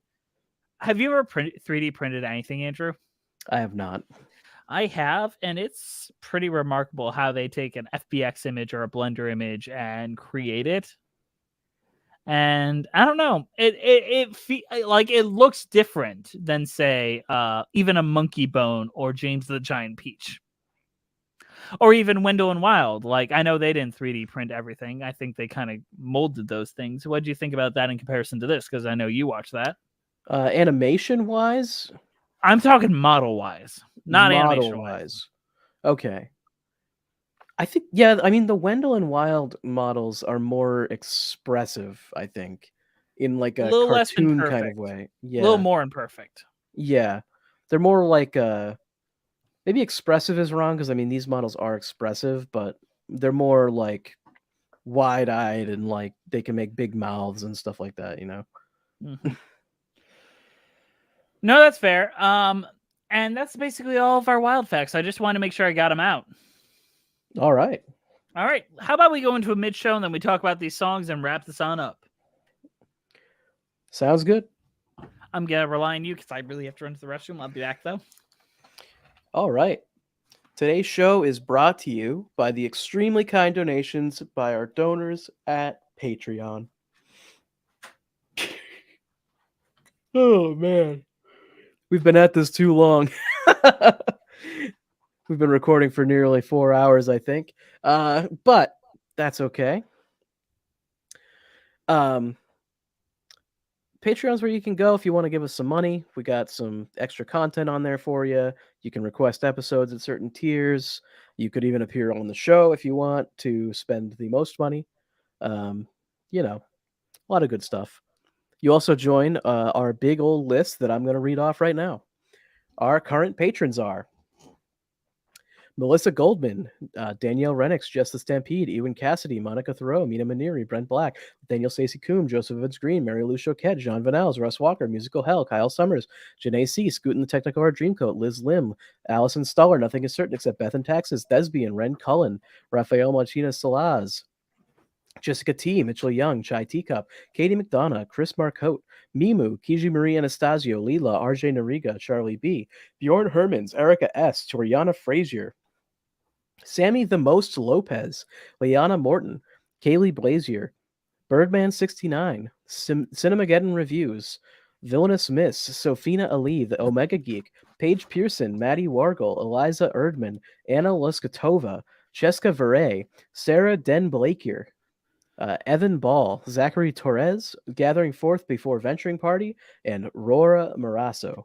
A: have you ever 3D printed anything, Andrew?
B: I have not.
A: I have, and it's pretty remarkable how they take an FBX image or a Blender image and create it. And I don't know, it looks different than, say, even a Monkey Bone or James the Giant Peach, or even Wendell and Wild. Like, I know they didn't 3D print everything. I think they kind of molded those things. What do you think about that in comparison to this? Because I know you watched that.
B: Animation wise,
A: I'm talking model wise, not animation wise.
B: model-wise. Okay. I think, yeah, I mean, the Wendell and Wild models are more expressive, I think, in like
A: A
B: a
A: little less
B: cartoon kind of
A: imperfect.
B: way.
A: A little
B: Yeah.
A: more imperfect.
B: Yeah. They're more like maybe expressive is wrong because I mean these models are expressive, but they're more like wide-eyed and like they can make big mouths and stuff like that, you know.
A: Mhm. No, that's fair. And that's basically all of our wild facts. I just want to make sure I got them out.
B: All right.
A: All right. How about we go into a mid show and then we talk about these songs and wrap this on up?
B: Sounds good.
A: I'm going to rely on you because I really have to run to the restroom. I'll be back though.
B: All right. Today's show is brought to you by the extremely kind donations by our donors at Patreon. Oh, man. We've been at this too long. We've been recording for nearly 4 hours, I think. But that's okay. Patreon's where you can go if you want to give us some money. We got some extra content on there for you. You can request episodes at certain tiers. You could even appear on the show if you want to spend the most money. You know, a lot of good stuff. You also join our big old list that I'm going to read off right now. Our current patrons are Melissa Goldman, Danielle Renix, Jess the Stampede, Ewan Cassidy, Monica Thoreau, Mina Maniri, Brent Black, Daniel Stacey Coombe, Joseph Evans Green, Mary Lou Choquette, Jean Vanels, Russ Walker, Musical Hell, Kyle Summers, Janae C., Scootin' the Technicolor Dreamcoat, Liz Lim, Allison Stoller, Nothing is Certain Except Beth and Taxes, Thesbian, Ren Cullen, Rafael Martinez Salaz, Jessica T., Mitchell Young, Chai Teacup, Katie McDonough, Chris Marcotte, Mimu, Kiji Marie Anastasio, Leela, RJ Nariga, Charlie B., Bjorn Hermans, Erica S., Toriana Frazier, Sammy the Most Lopez, Liana Morton, Kaylee Blazier, Birdman69, Cinemageddon Reviews, Villainous Miss, Sophina Ali, The Omega Geek, Paige Pearson, Maddie Wargle, Eliza Erdman, Anna Luskatova, Cheska Veray, Sarah Den Blakier, Evan Ball, Zachary Torres, Gathering Forth Before Venturing Party, and Rora Marasso.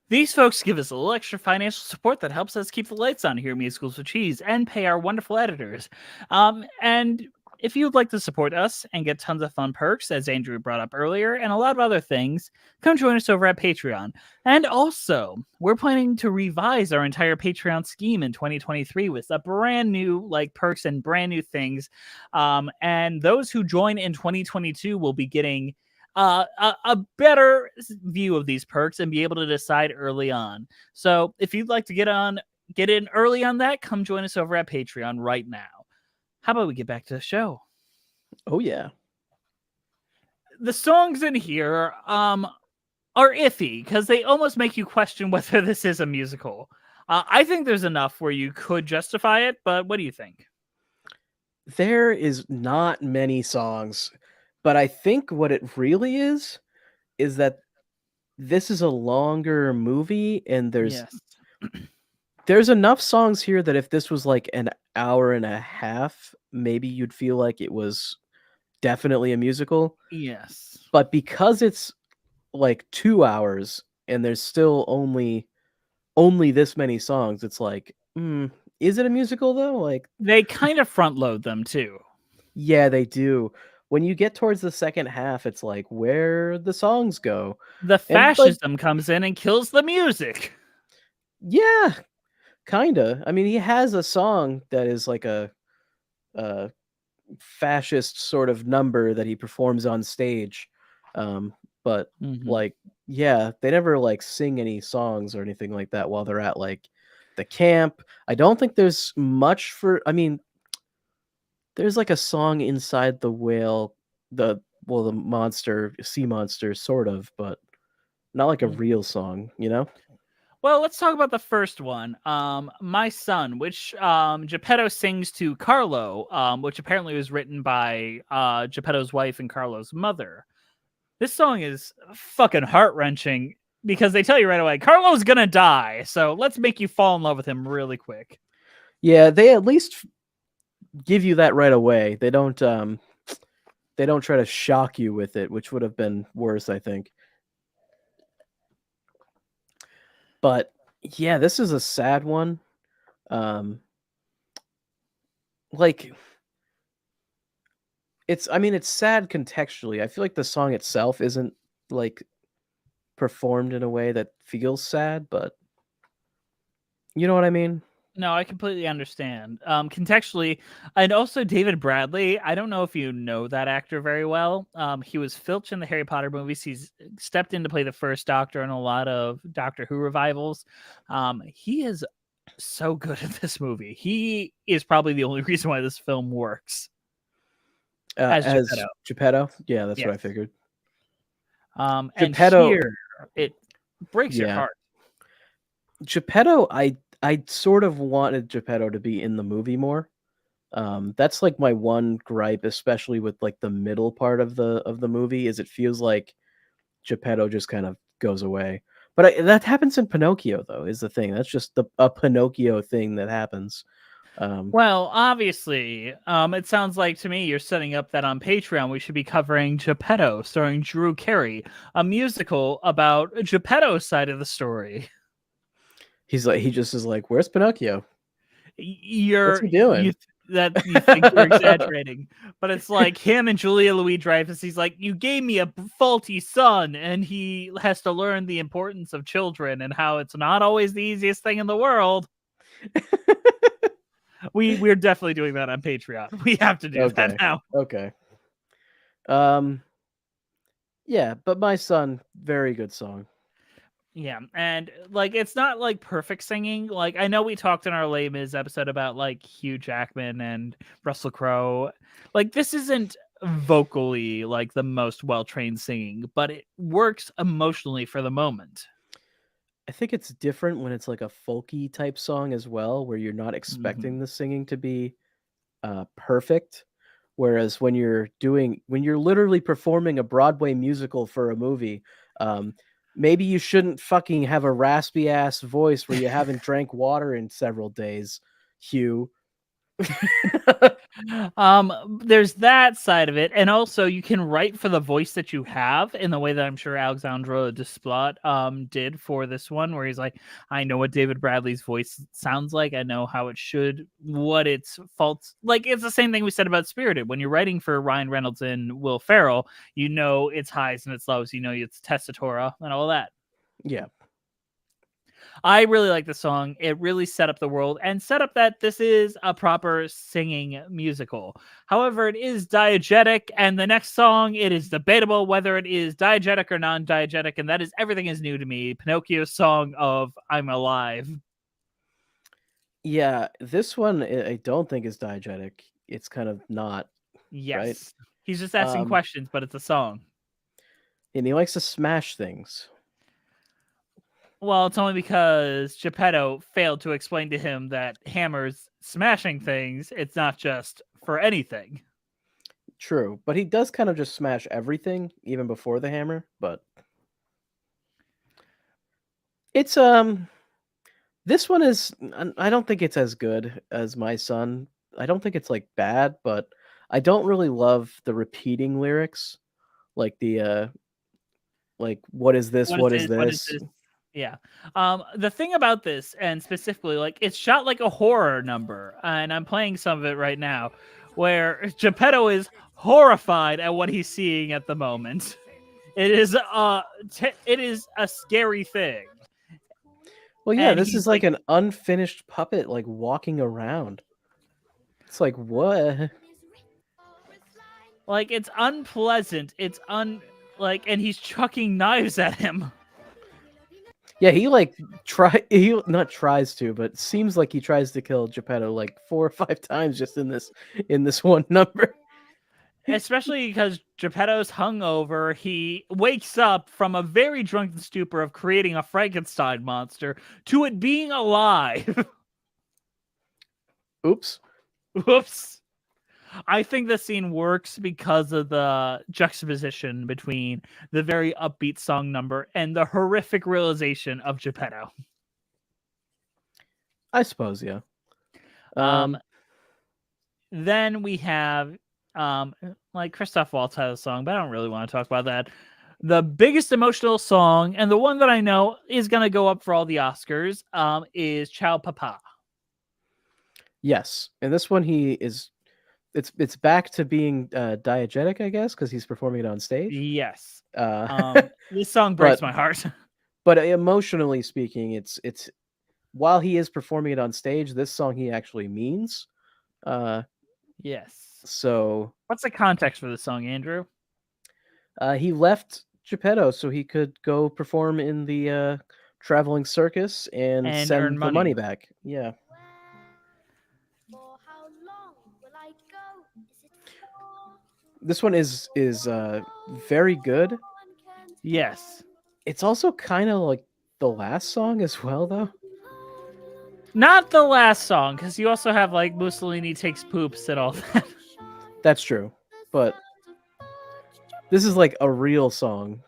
A: These folks give us a little extra financial support that helps us keep the lights on here at Musicals with Cheese and pay our wonderful editors. And if you'd like to support us and get tons of fun perks, as Andrew brought up earlier, and a lot of other things, come join us over at Patreon. And also, we're planning to revise our entire Patreon scheme in 2023 with a brand new perks and brand new things. And those who join in 2022 will be getting a better view of these perks and be able to decide early on. So if you'd like to get in early on that, come join us over at Patreon right now. How about we get back to the show?
B: Oh, yeah.
A: The songs in here are iffy because they almost make you question whether this is a musical. I think there's enough where you could justify it, but what do you think?
B: There is not many songs, but I think what it really is that this is a longer movie and there's enough songs here that if this was like an hour and a half, maybe you'd feel like it was definitely a musical.
A: Yes.
B: But because it's like 2 hours and there's still only this many songs, it's like, is it a musical though? Like
A: they kind of front load them too.
B: Yeah, they do. When you get towards the second half, it's like where the songs go.
A: The fascism comes in and kills the music.
B: Yeah, kinda. I mean, he has a song that is like a fascist sort of number that he performs on stage. But yeah, they never like sing any songs or anything like that while they're at like the camp. I don't think there's much I mean, there's like a song inside the whale, the monster, sea monster, sort of, but not like a real song, you know?
A: Well, let's talk about the first one. My Son, which Geppetto sings to Carlo, which apparently was written by Geppetto's wife and Carlo's mother. This song is fucking heart-wrenching because they tell you right away, Carlo's gonna die, so let's make you fall in love with him really quick.
B: Yeah, they at least give you that right away. They don't try to shock you with it, which would have been worse, I think. But yeah, this is a sad one. Um, like it's sad contextually. I feel like the song itself isn't like performed in a way that feels sad, but you know what I mean?
A: No, I completely understand. Contextually, and also David Bradley. I don't know if you know that actor very well. He was Filch in the Harry Potter movies. He's stepped in to play the first Doctor in a lot of Doctor Who revivals. He is so good at this movie. He is probably the only reason why this film works as
B: As
A: Geppetto.
B: Geppetto? Yeah, that's what I
A: Yes.
B: figured.
A: And
B: Geppetto-
A: here it breaks your
B: Yeah.
A: heart.
B: Geppetto, I sort of wanted Geppetto to be in the movie more. That's like my one gripe, especially with like the middle part of the movie, is it feels like Geppetto just kind of goes away. But that happens in Pinocchio, though, is the thing. That's just a Pinocchio thing that happens.
A: Well, obviously, it sounds like to me you're setting up that on Patreon we should be covering Geppetto, starring Drew Carey, a musical about Geppetto's side of the story.
B: He just is like, "Where's Pinocchio?
A: You're
B: he doing?
A: you think you're exaggerating, but it's like him and Julia Louis-Dreyfus. He's like, you gave me a faulty son, and he has to learn the importance of children and how it's not always the easiest thing in the world. We're definitely doing that on Patreon. We have to do that now.
B: Okay. Yeah, but My Son, very good song.
A: Yeah, and like it's not like perfect singing. Like I know we talked in our Les Mis episode about like Hugh Jackman and Russell Crowe. Like this isn't vocally like the most well-trained singing, but it works emotionally for the moment.
B: I think it's different when it's like a folky type song as well, where you're not expecting the singing to be perfect. Whereas when you're literally performing a Broadway musical for a movie, maybe you shouldn't fucking have a raspy ass voice where you haven't drank water in several days, Hugh.
A: There's that side of it, and also you can write for the voice that you have in the way that I'm sure Alexandre Desplat did for this one, where he's like, I know what David Bradley's voice sounds like, I know how it should, what its faults. Like it's the same thing we said about Spirited. When you're writing for Ryan Reynolds and Will Ferrell, you know its highs and its lows, you know it's Tessitura and all that.
B: Yeah.
A: I really like the song. It really set up the world and set up that this is a proper singing musical. However, it is diegetic, and the next song, it is debatable whether it is diegetic or non-diegetic, and that is Everything Is New to Me, Pinocchio's song of I'm Alive.
B: Yeah, this one I don't think is diegetic. It's kind of not.
A: Yes.
B: Right?
A: He's just asking questions, but it's a song.
B: And he likes to smash things.
A: Well, it's only because Geppetto failed to explain to him that hammers smashing things, it's not just for anything.
B: True, but he does kind of just smash everything, even before the hammer, but it's this one is I don't think it's as good as My Son. I don't think it's like bad, but I don't really love the repeating lyrics. Like the like what is this? What is this?
A: Yeah. The thing about this, and specifically, like, it's shot like a horror number, and I'm playing some of it right now, where Geppetto is horrified at what he's seeing at the moment. It is a scary thing.
B: Well, yeah,
A: And
B: this
A: he's
B: is like an unfinished puppet, like walking around. It's like what?
A: Like it's unpleasant. It's and he's chucking knives at him.
B: Yeah, he not tries to, but seems like he tries to kill Geppetto like 4 or 5 times just in this one number.
A: Especially because Geppetto's hungover, he wakes up from a very drunken stupor of creating a Frankenstein monster to it being alive.
B: Oops.
A: Whoops. I think the scene works because of the juxtaposition between the very upbeat song number and the horrific realization of Geppetto.
B: I suppose, yeah.
A: Then we have like Christoph Waltz has a song, but I don't really want to talk about that. The biggest emotional song, and the one that I know is going to go up for all the Oscars, is Ciao Papa.
B: Yes, and this one he is. It's back to being diegetic, I guess, because he's performing it on stage.
A: Yes.
B: Uh,
A: This song breaks
B: but
A: my heart.
B: but emotionally speaking, it's while he is performing it on stage, this song he actually means.
A: Yes.
B: So
A: What's the context for the song, Andrew?
B: he left Geppetto so he could go perform in the traveling circus and
A: And
B: send
A: earn
B: the
A: money.
B: money back. Yeah.
E: For how long will I go? Is it for
B: This one is very good.
A: Yes.
B: It's also kind of like the last song as well, though.
A: Not the last song, because you also have like Mussolini takes poops and all that.
B: That's true, but this is like a real song.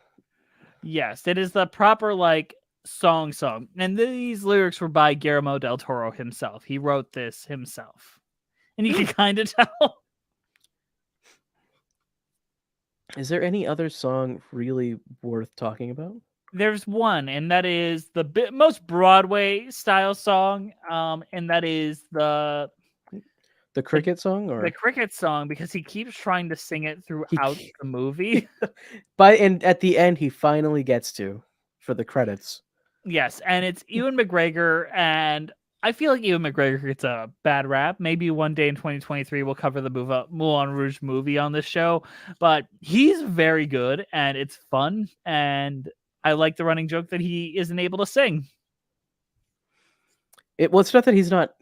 A: Yes, it is the proper like song. And these lyrics were by Guillermo del Toro himself. He wrote this himself. And you can kind of tell.
B: Is there any other song really worth talking about?
A: There's one, and that is the most Broadway style song. And that is the
B: Cricket song, or
A: cricket song, because he keeps trying to sing it throughout the movie.
B: and at the end he finally gets to for the credits.
A: Yes, and it's Ewan McGregor, and I feel like Ewan McGregor gets a bad rap. Maybe one day in 2023 we'll cover the Moulin Rouge movie on this show, but he's very good and it's fun, and I like the running joke that he isn't able to sing.
B: It's not that he's not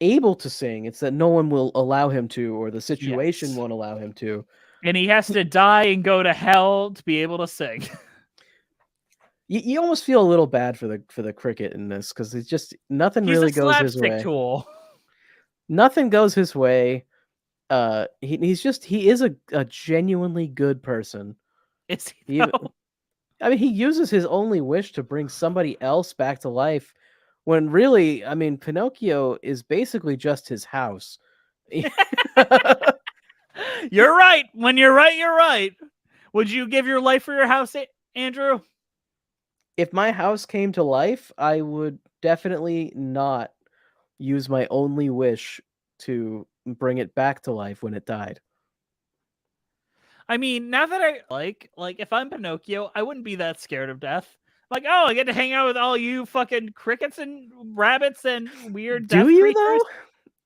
B: able to sing, it's that no one will allow him to, or the situation
A: Yes.
B: won't allow him to.
A: And he has to die and go to hell to be able to sing.
B: You almost feel a little bad for the cricket in this, because it's just nothing
A: He's
B: really
A: a
B: goes his
A: slapstick
B: way.
A: tool.
B: Nothing goes his way. He is a genuinely good person.
A: Is
B: He
A: he
B: even,
A: though?
B: I mean, he uses his only wish to bring somebody else back to life, when really, I mean, Pinocchio is basically just his house.
A: You're right. When you're right, you're right. Would you give your life for your house, Andrew?
B: If my house came to life, I would definitely not use my only wish to bring it back to life when it died.
A: I mean, now that I like if I'm Pinocchio, I wouldn't be that scared of death. Like, oh, I get to hang out with all you fucking crickets and rabbits and weird
B: Do
A: death
B: you
A: creatures.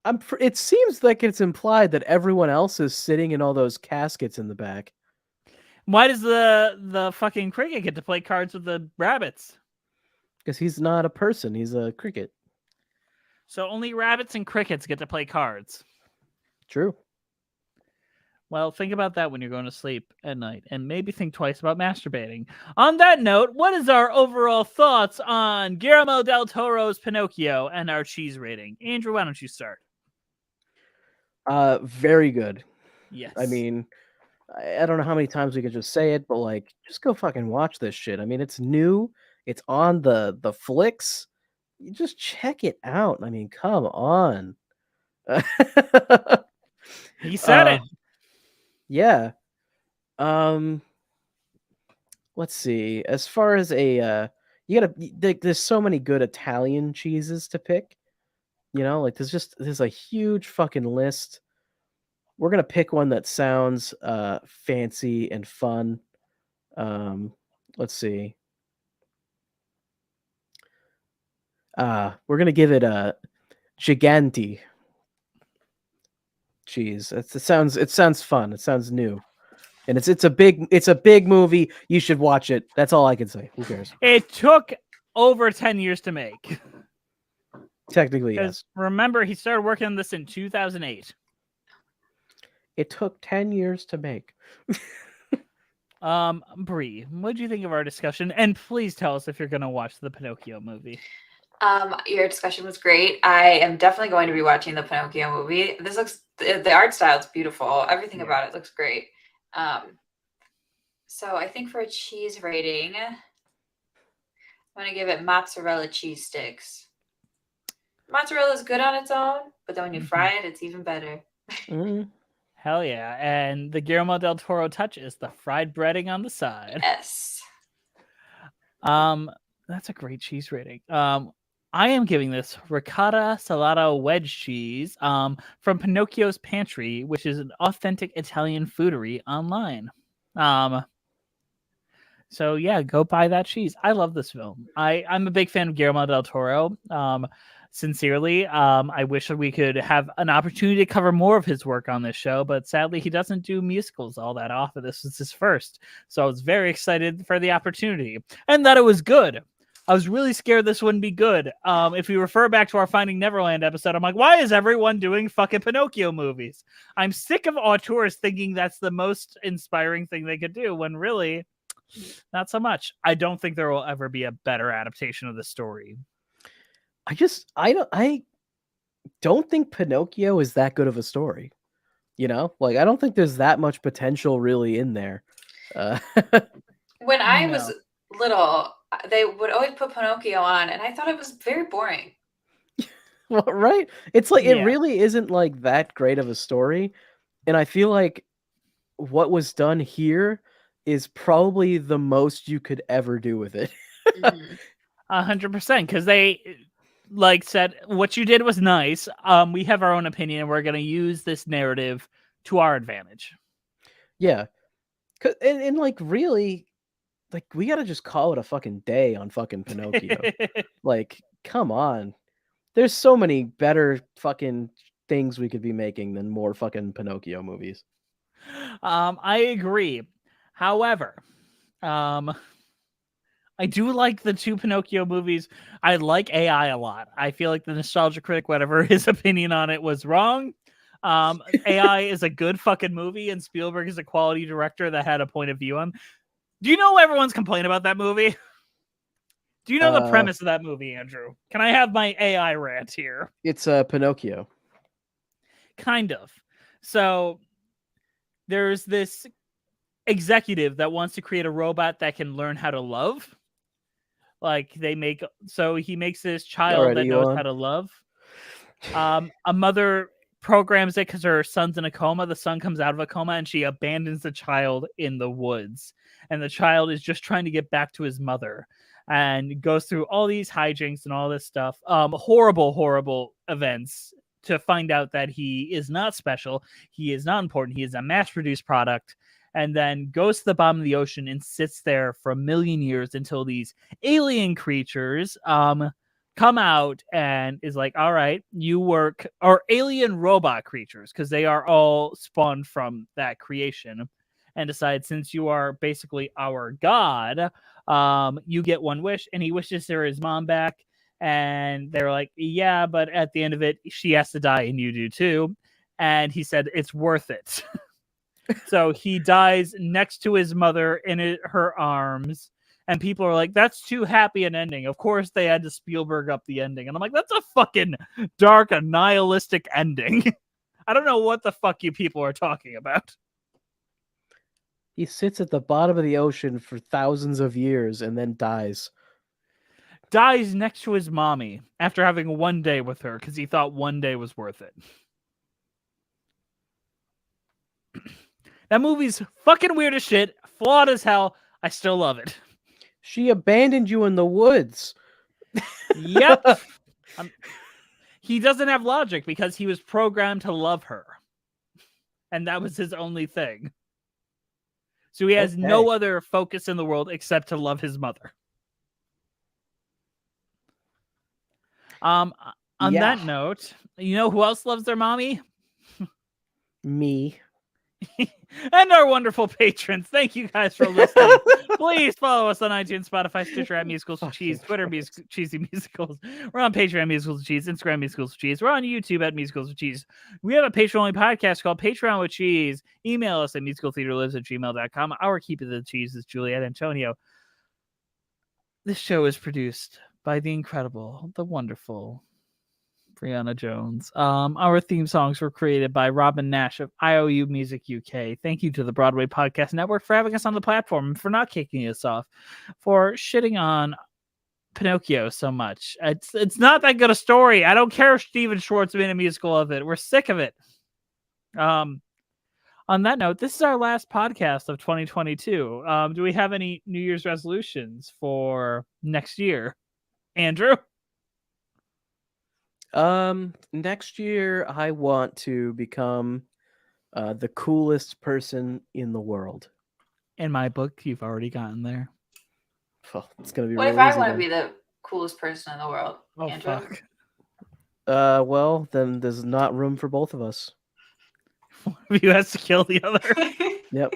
B: though? It seems like it's implied that everyone else is sitting in all those caskets in the back.
A: Why does the fucking cricket get to play cards with the rabbits?
B: Because he's not a person; he's a cricket.
A: So only rabbits and crickets get to play cards.
B: True.
A: Well, think about that when you're going to sleep at night, and maybe think twice about masturbating. On that note, what is our overall thoughts on Guillermo del Toro's Pinocchio and our cheese rating? Andrew, why don't you start?
B: Very good.
A: Yes.
B: I mean, I don't know how many times we can just say it, but like, just go fucking watch this shit. I mean, it's new. It's on the flicks. You just check it out. I mean, come on.
A: He said it.
B: Yeah. Let's see. As far as there's so many good Italian cheeses to pick. You know, like there's a huge fucking list. We're gonna pick one that sounds fancy and fun. Let's see. We're gonna give it a Giganti cheese. It sounds fun. It sounds new. And it's a big movie. You should watch it. That's all I can say. Who cares?
A: It took over 10 years to make.
B: Technically, yes.
A: Remember, he started working on this in 2008.
B: It took 10 years to make.
A: Bree, what do you think of our discussion? And please tell us if you're going to watch the Pinocchio movie.
C: Your discussion was great. I am definitely going to be watching the Pinocchio movie. The art style is beautiful. Everything about it looks great. So I think for a cheese rating, I'm going to give it mozzarella cheese sticks. Mozzarella is good on its own, but then when you fry it, it's even better.
A: Hell yeah. And the Guillermo del Toro touch is the fried breading on the side.
C: Yes.
A: That's a great cheese rating. I am giving this ricotta salata wedge cheese from Pinocchio's Pantry, which is an authentic Italian foodery online. So yeah, go buy that cheese. I love this film. I'm a big fan of Guillermo del Toro. Sincerely, I wish that we could have an opportunity to cover more of his work on this show, but sadly, he doesn't do musicals all that often. This was his first, so I was very excited for the opportunity and that it was good. I was really scared this wouldn't be good. If we refer back to our Finding Neverland episode, I'm like, why is everyone doing fucking Pinocchio movies? I'm sick of auteurs thinking that's the most inspiring thing they could do when really, not so much. I don't think there will ever be a better adaptation of the story.
B: I don't think Pinocchio is that good of a story. You know, like I don't think there's that much potential really in there.
C: When I
A: No.
C: was little, they would always put Pinocchio on, and I thought it was very boring.
B: Well, right? It's like it
A: Yeah.
B: really isn't like that great of a story, and I feel like what was done here is probably the most you could ever do with it.
C: Mhm.
A: 100%, because they like said what you did was nice. We have our own opinion, and we're gonna use this narrative to our advantage.
B: Yeah, and like really, like we gotta just call it a fucking day on fucking Pinocchio. Like, come on, there's so many better fucking things we could be making than more fucking Pinocchio movies.
A: I agree. However, I do like the two Pinocchio movies. I like AI a lot. I feel like the nostalgia critic, whatever his opinion on it, was wrong. AI is a good fucking movie, and Spielberg is a quality director that had a point of view on. Do you know everyone's complaining about that movie? Do you know the premise of that movie, Andrew? Can I have my AI rant here?
B: It's Pinocchio.
A: Kind of. So there's this executive that wants to create a robot that can learn how to love. Like he makes this child
B: Alrighty,
A: that knows
B: Elon.
A: how to love. A mother programs it because her son's in a coma. The son comes out of a coma and she abandons the child in the woods. And the child is just trying to get back to his mother and goes through all these hijinks and all this stuff. Horrible events to find out that he is not special. He is not important. He is a mass-produced product. And then goes to the bottom of the ocean and sits there for 1 million years until these alien creatures come out and is like, all right, you work, or alien robot creatures, because they are all spawned from that creation, and decide since you are basically our god, you get one wish. And he wishes for his mom back. And they're like, yeah, but at the end of it, she has to die and you do too. And he said, it's worth it. So he dies next to his mother in her arms. And people are like, that's too happy an ending. Of course, they had to Spielberg up the ending. And I'm like, that's a fucking dark, a nihilistic ending. I don't know what the fuck you people are talking about.
B: He sits at the bottom of the ocean for thousands of years and then dies.
A: Dies next to his mommy after having one day with her because he thought one day was worth it. That movie's fucking weird as shit, flawed as hell. I still love it.
B: She abandoned you in the woods.
A: Yep. He doesn't have logic because he was programmed to love her. And that was his only thing. So he has no other focus in the world except to love his mother. On that note, you know who else loves their mommy?
B: Me.
A: And our wonderful patrons. Thank you guys for listening. Please follow us on iTunes, Spotify, Stitcher at Musicals with Cheese, Twitter Cheesy Musicals. We're on Patreon Musicals with Cheese, Instagram Musicals with Cheese. We're on YouTube at Musicals with Cheese. We have a Patreon-only podcast called Patreon with Cheese. Email us at musicaltheaterlives@gmail.com. Our keeper of the cheese is Juliet Antonio. This show is produced by the incredible, the wonderful Brianna Jones. Our theme songs were created by Robin Nash of IOU Music UK. Thank you to the Broadway Podcast Network for having us on the platform and for not kicking us off, for shitting on Pinocchio so much. It's not that good a story. I don't care if Steven Schwartz made a musical of it. We're sick of it. On that note, this is our last podcast of 2022. Do we have any New Year's resolutions for next year, Andrew?
B: Next year I want to become the coolest person in the world.
A: In my book, you've already gotten there.
B: Well, it's gonna be
C: What if
B: real
C: I
B: easy
C: want to
B: then.
C: be the coolest person in the world?
A: Oh
C: Andrew?
A: fuck!
B: Well, then there's not room for both of us.
A: One of you has to kill the other.
B: Yep.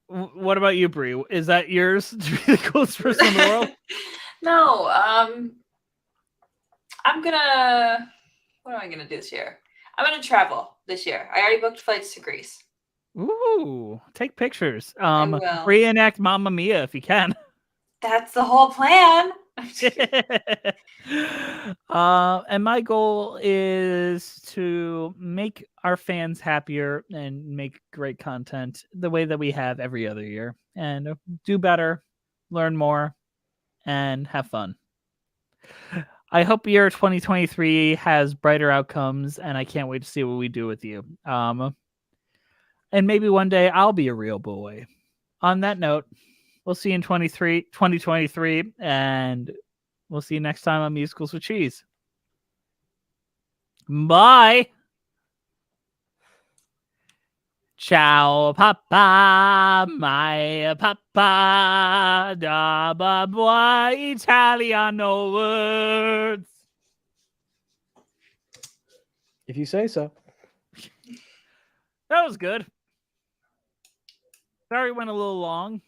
A: What about you, Bree? Is that yours to be the coolest person in the world?
C: No, I'm gonna. What am I gonna do this year? I'm gonna travel this year. I already booked flights to Greece.
A: Ooh, take pictures.
C: will.
A: Reenact Mamma Mia if you can.
C: That's the whole plan.
A: And my goal is to make our fans happier and make great content the way that we have every other year, and do better, learn more, and have fun. I hope year 2023 has brighter outcomes, and I can't wait to see what we do with you. And maybe one day I'll be a real boy. On that note, we'll see you in 2023, and we'll see you next time on Musicals with Cheese. Bye. Ciao, papa, my papa, da ba boy, Italiano words.
B: If you say so.
A: That was good. Sorry, it went a little long.